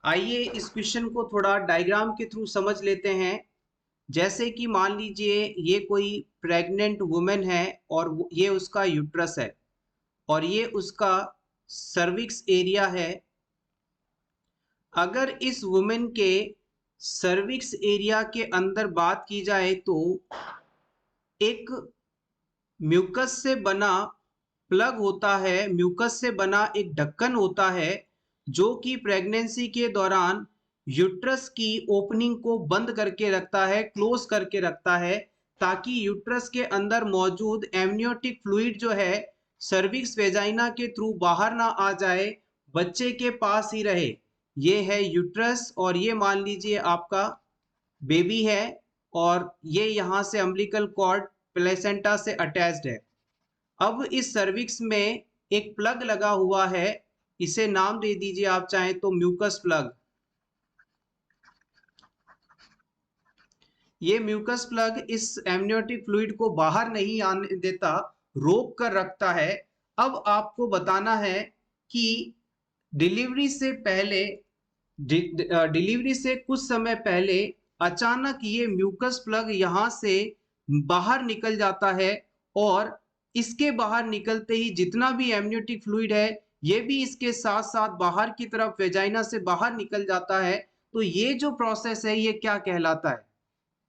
आइए इस क्वेश्चन को थोड़ा डायग्राम के थ्रू समझ लेते हैं। जैसे कि मान लीजिए ये कोई प्रेग्नेंट वुमेन है और ये उसका यूट्रस है और ये उसका सर्विक्स एरिया है। अगर इस वुमेन के सर्विक्स एरिया के अंदर बात की जाए तो एक म्यूकस से बना प्लग होता है, म्यूकस से बना एक ढक्कन होता है जो कि प्रेगनेंसी के दौरान यूट्रस की ओपनिंग को बंद करके रखता है, क्लोज करके रखता है, ताकि यूट्रस के अंदर मौजूद एमनियोटिक फ्लूइड जो है सर्विक्स वेजाइना के थ्रू बाहर ना आ जाए, बच्चे के पास ही रहे। ये है यूट्रस और ये मान लीजिए आपका बेबी है और ये यहाँ से अम्बिलिकल कॉर्ड प्लेसेंटा से अटैच्ड है। अब इस सर्विक्स में एक प्लग लगा हुआ है, इसे नाम दे दीजिए आप चाहें तो म्यूकस प्लग। ये म्यूकस प्लग इस एमनियोटिक फ्लूइड को बाहर नहीं आने देता, रोक कर रखता है। अब आपको बताना है कि डिलीवरी से पहले, डिलीवरी से कुछ समय पहले अचानक ये म्यूकस प्लग यहाँ से बाहर निकल जाता है और इसके बाहर निकलते ही जितना भी एमनियोटिक फ्लूइड है ये भी इसके साथ साथ बाहर की तरफ वेजाइना से बाहर निकल जाता है। तो ये जो प्रोसेस है ये क्या कहलाता है?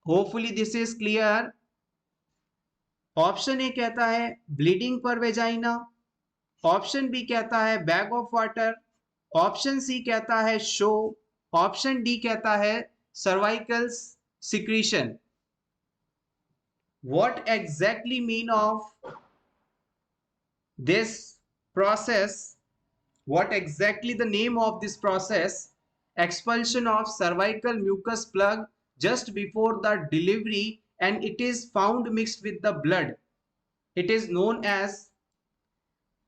Hopefully this is clear. Option A कहता है bleeding per vagina, option B कहता है bag of water, option C कहता है शो, ऑप्शन डी कहता है cervical secretion. What exactly mean of this process? What exactly the name of this process? Expulsion of cervical mucus plug just before the delivery and it is found mixed with the blood. It is known as,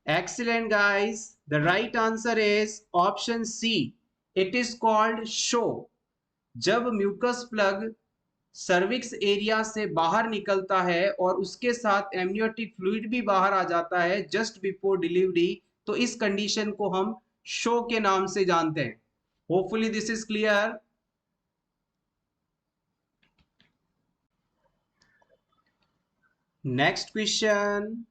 excellent guys, the right answer is option C. It is called show. जब mucus plug cervix area से बाहर निकलता है और उसके साथ amniotic fluid भी बाहर आ जाता है जस्ट बिफोर डिलीवरी, तो इस कंडीशन को हम शो के नाम से जानते हैं। Hopefully this is clear. Next question,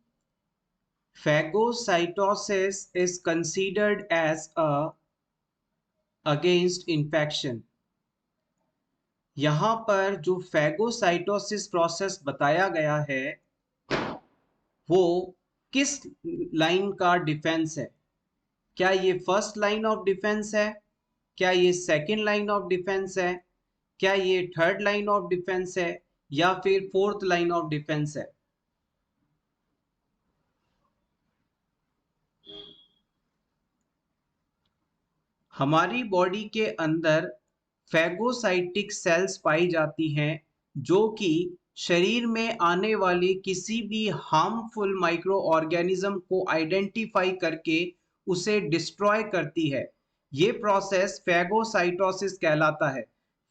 phagocytosis is considered as a against infection। यहाँ पर जो फैगोसाइटोसिस प्रोसेस बताया गया है वो किस लाइन का डिफेंस है? क्या ये फर्स्ट लाइन ऑफ डिफेंस है, क्या ये सेकंड लाइन ऑफ डिफेंस है, क्या ये थर्ड लाइन ऑफ डिफेंस है या फिर फोर्थ लाइन ऑफ डिफेंस है? हमारी बॉडी के अंदर फैगोसाइटिक सेल्स पाई जाती हैं जो कि शरीर में आने वाली किसी भी हार्मफुल माइक्रो ऑर्गेनिज्म को आइडेंटिफाई करके उसे डिस्ट्रॉय करती है। ये प्रोसेस फैगोसाइटोसिस कहलाता है।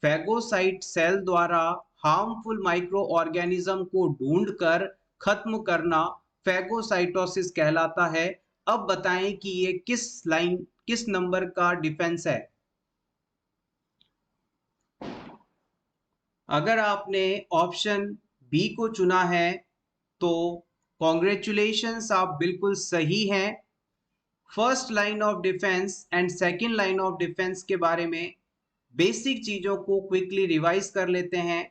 फैगोसाइट सेल द्वारा हार्मफुल माइक्रो ऑर्गेनिज्म को ढूंढकर खत्म करना फैगोसाइटोसिस कहलाता है। अब बताएं कि ये किस नंबर का डिफेंस है। अगर आपने ऑप्शन बी को चुना है तो कॉन्ग्रेचुलेशंस, आप बिल्कुल सही हैं। First line of defence and second line of defence के बारे में बेसिक चीजों को क्विकली रिवाइज कर लेते हैं।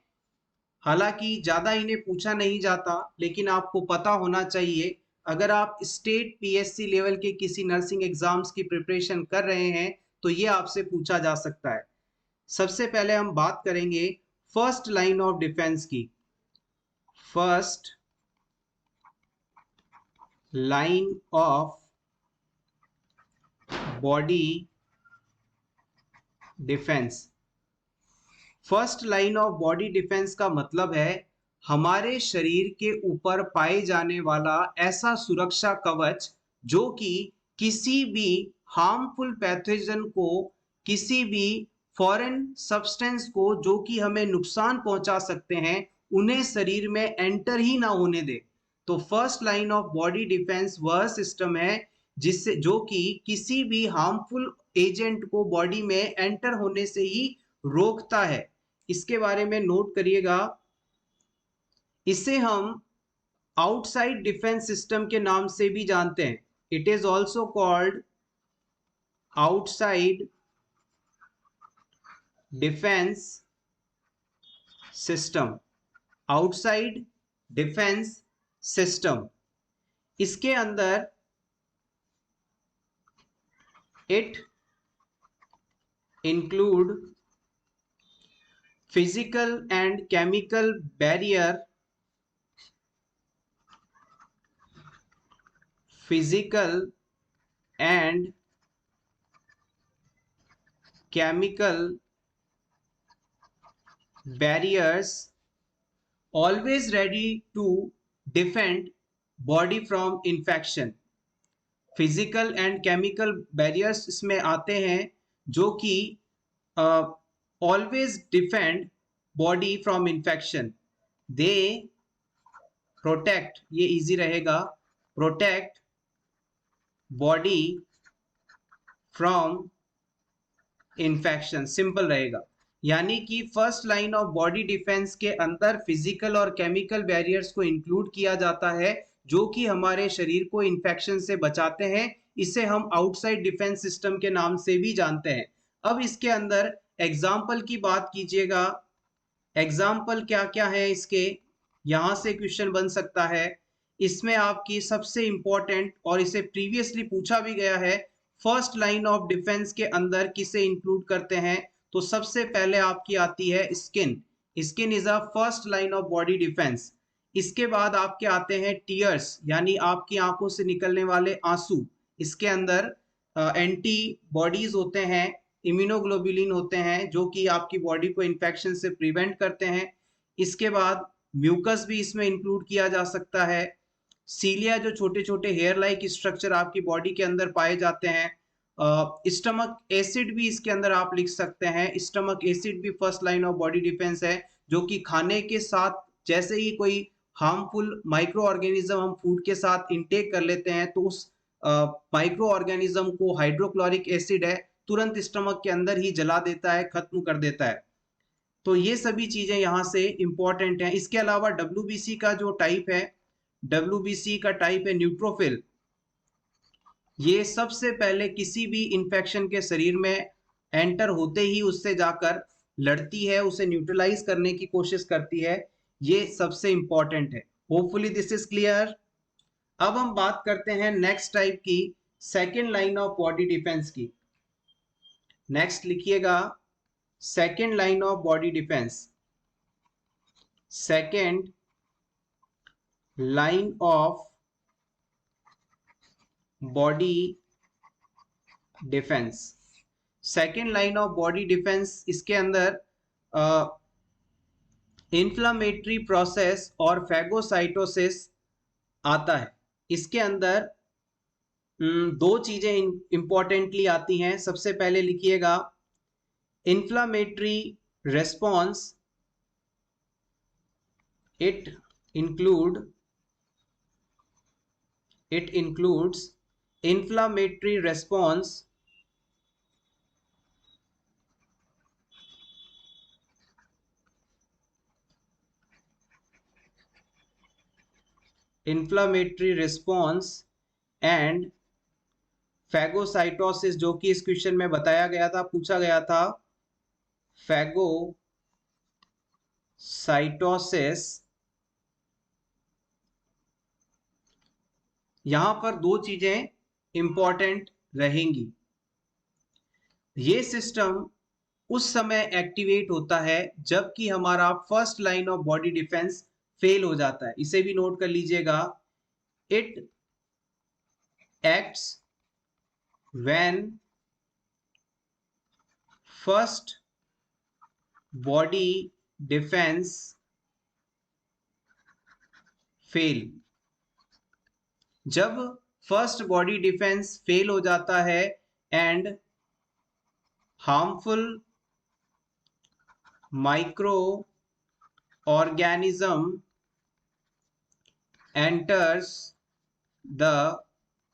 हालांकि ज्यादा इन्हें पूछा नहीं जाता, लेकिन आपको पता होना चाहिए। अगर आप स्टेट पीएससी लेवल के किसी नर्सिंग एग्जाम्स की प्रिपरेशन कर रहे हैं तो ये आपसे पूछा जा सकता है। सबसे पहले हम बात करेंगे फर्स्ट लाइन ऑफ डिफेंस की। First line of body defence. First line of body defence का मतलब है हमारे शरीर के ऊपर पाए जाने वाला ऐसा सुरक्षा कवच जो कि किसी भी हार्मफुल पैथोजन को, किसी भी फॉरेन सब्सटेंस को जो कि हमें नुकसान पहुंचा सकते हैं, उन्हें शरीर में एंटर ही ना होने दे। तो first line of body defence वह सिस्टम है जिससे जो कि किसी भी हार्मफुल एजेंट को बॉडी में एंटर होने से ही रोकता है। इसके बारे में नोट करिएगा। इसे हम आउटसाइड डिफेंस सिस्टम के नाम से भी जानते हैं। It is also called outside defence system. Outside defence system, इसके अंदर it include physical and chemical barrier, physical and chemical barriers always ready to defend body from infection। Physical and chemical barriers इसमें आते हैं जो कि always defend body from infection. They protect, ये easy रहेगा, protect body from infection, simple रहेगा। यानी कि first line of body defence के अंदर फिजिकल और केमिकल बैरियर्स को इंक्लूड किया जाता है जो कि हमारे शरीर को इन्फेक्शन से बचाते हैं। इसे हम आउटसाइड डिफेंस सिस्टम के नाम से भी जानते हैं। अब इसके अंदर एग्जाम्पल की बात कीजिएगा। एग्जाम्पल क्या क्या है इसके, यहां से क्वेश्चन बन सकता है। इसमें आपकी सबसे इंपॉर्टेंट, और इसे प्रीवियसली पूछा भी गया है, फर्स्ट लाइन ऑफ डिफेंस के अंदर किसे इंक्लूड करते हैं, तो सबसे पहले आपकी आती है skin. Skin is a first line of body defence. इसके बाद आपके आते हैं टीयर्स, यानी आपकी आंखों से निकलने वाले आंसू। इसके अंदर एंटी बॉडीज होते हैं, इम्यूनोग्लोबुलिन होते हैं जो कि आपकी बॉडी को इन्फेक्शन से प्रिवेंट करते हैं। इसके बाद म्यूकस भी इसमें इंक्लूड किया जा सकता है। सीलिया, जो छोटे छोटे हेयर लाइक स्ट्रक्चर आपकी बॉडी के अंदर पाए जाते हैं। स्टमक एसिड भी इसके अंदर आप लिख सकते हैं। स्टमक एसिड भी first line of body defence है, जो कि खाने के साथ जैसे ही कोई हार्मफुल माइक्रो ऑर्गेनिज्म हम फूड के साथ इंटेक कर लेते हैं तो उस माइक्रो ऑर्गेनिज्म को, हाइड्रोक्लोरिक एसिड है, तुरंत स्टमक के अंदर ही जला देता है, खत्म कर देता है। तो ये सभी चीजें यहाँ से इंपॉर्टेंट हैं। इसके अलावा डब्ल्यूबीसी का जो टाइप है, डब्ल्यूबीसी का टाइप है न्यूट्रोफिल। ये सबसे पहले किसी भी इंफेक्शन के शरीर में एंटर होते ही उससे जाकर लड़ती है, उसे न्यूट्रलाइज करने की कोशिश करती है। ये सबसे इंपॉर्टेंट है। Hopefully this is clear. अब हम बात करते हैं नेक्स्ट टाइप की, second line of body defence की। नेक्स्ट लिखिएगा, second line of body defence. Second line of body defence. Second line of body defence, इसके अंदर इन्फ्लामेटरी प्रोसेस और फैगोसाइटोसिस आता है। इसके अंदर दो चीजें इंपॉर्टेंटली आती हैं। सबसे पहले लिखिएगा inflammatory response, it includes inflammatory response and phagocytosis, जो कि इस क्वेश्चन में बताया गया था, पूछा गया था। फैगोसाइटोसिस, यहां पर दो चीजें इंपॉर्टेंट रहेंगी। ये सिस्टम उस समय एक्टिवेट होता है जबकि हमारा first line of body defence fail हो जाता है। इसे भी नोट कर लीजिएगा। It acts when first body defence fail. जब फर्स्ट बॉडी डिफेंस फेल हो जाता है and harmful micro organism enters the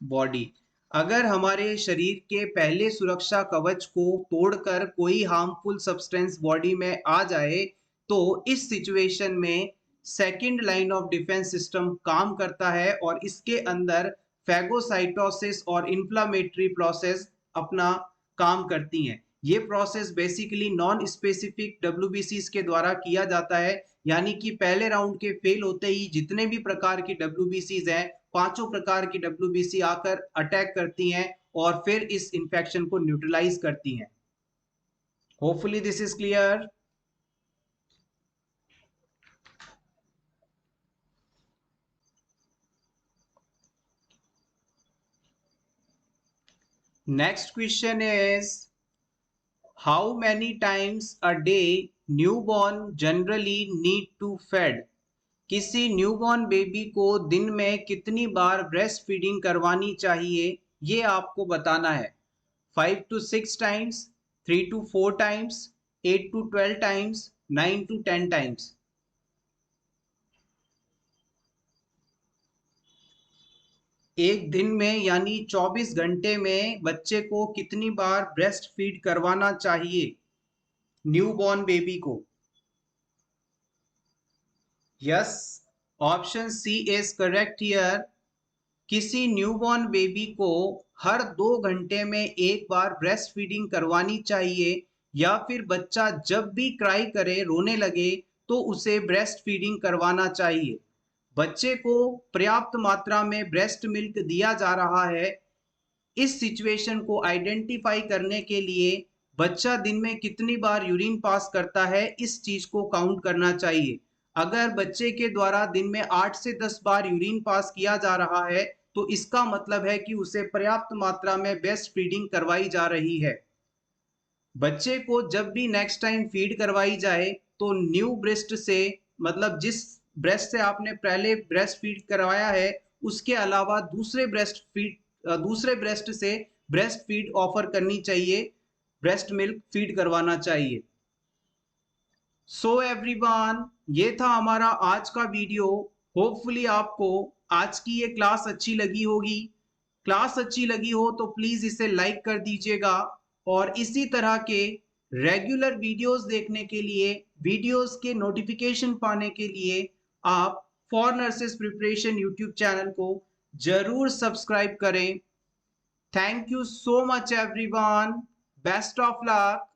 body. अगर हमारे शरीर के पहले सुरक्षा कवच को तोड़कर कोई हार्मफुल सब्सटेंस बॉडी में आ जाए तो इस सिचुएशन में second line of defence system काम करता है और इसके अंदर फैगोसाइटोसिस और इन्फ्लामेटरी प्रोसेस अपना काम करती हैं। ये प्रोसेस बेसिकली नॉन स्पेसिफिक डब्ल्यूबीसीज के द्वारा किया जाता है, यानी कि पहले राउंड के फेल होते ही जितने भी प्रकार की डब्ल्यूबीसीज हैं, पांचों प्रकार की डब्ल्यूबीसी आकर अटैक करती हैं और फिर इस इंफेक्शन को न्यूट्रलाइज करती हैं। Hopefully this is clear. Next question is how many times a day newborn generally need to fed. किसी न्यूबॉर्न बेबी को दिन में कितनी बार ब्रेस्ट फीडिंग करवानी चाहिए, ये आपको बताना है। 5 to 6 times, 3 to 4 times, 8 to 12 times, 9 to 10 times. एक दिन में यानी 24 घंटे में बच्चे को कितनी बार ब्रेस्ट फीड करवाना चाहिए न्यूबॉर्न बेबी को? Yes, option C is correct here. किसी न्यूबॉर्न बेबी को हर 2 घंटे में एक बार ब्रेस्ट फीडिंग करवानी चाहिए, या फिर बच्चा जब भी क्राई करे, रोने लगे, तो उसे ब्रेस्ट फीडिंग करवाना चाहिए। बच्चे को पर्याप्त मात्रा में ब्रेस्ट मिल्क दिया जा रहा है। इस सिचुएशन को आइडेंटिफाई करने के लिए बच्चा दिन में कितनी बार यूरिन पास करता है, इस चीज को काउंट करना चाहिए। अगर बच्चे के द्वारा दिन में 8 से 10 बार यूरिन पास किया जा रहा है तो इसका मतलब है कि उसे पर्याप्त मात्रा में ब्रेस्ट फीडिंग करवाई जा रही है। बच्चे को जब भी नेक्स्ट टाइम फीड करवाई जाए तो न्यू ब्रेस्ट से, मतलब जिस ब्रेस्ट से आपने पहले ब्रेस्ट फीड करवाया है उसके अलावा दूसरे ब्रेस्ट से ब्रेस्ट फीड ऑफर करनी चाहिए, ब्रेस्ट मिल्क फीड करवाना चाहिए। सो एवरीवन, ये था हमारा आज का वीडियो। होपफुली आपको आज की ये क्लास अच्छी लगी होगी। क्लास अच्छी लगी हो तो प्लीज इसे लाइक कर दीजिएगा और इसी तरह के रेगुलर वीडियोस देखने के लिए, वीडियोस के नोटिफिकेशन पाने के लिए आप for nurses preparation YouTube channel को जरूर सब्सक्राइब करें। Thank you so much everyone, best of luck.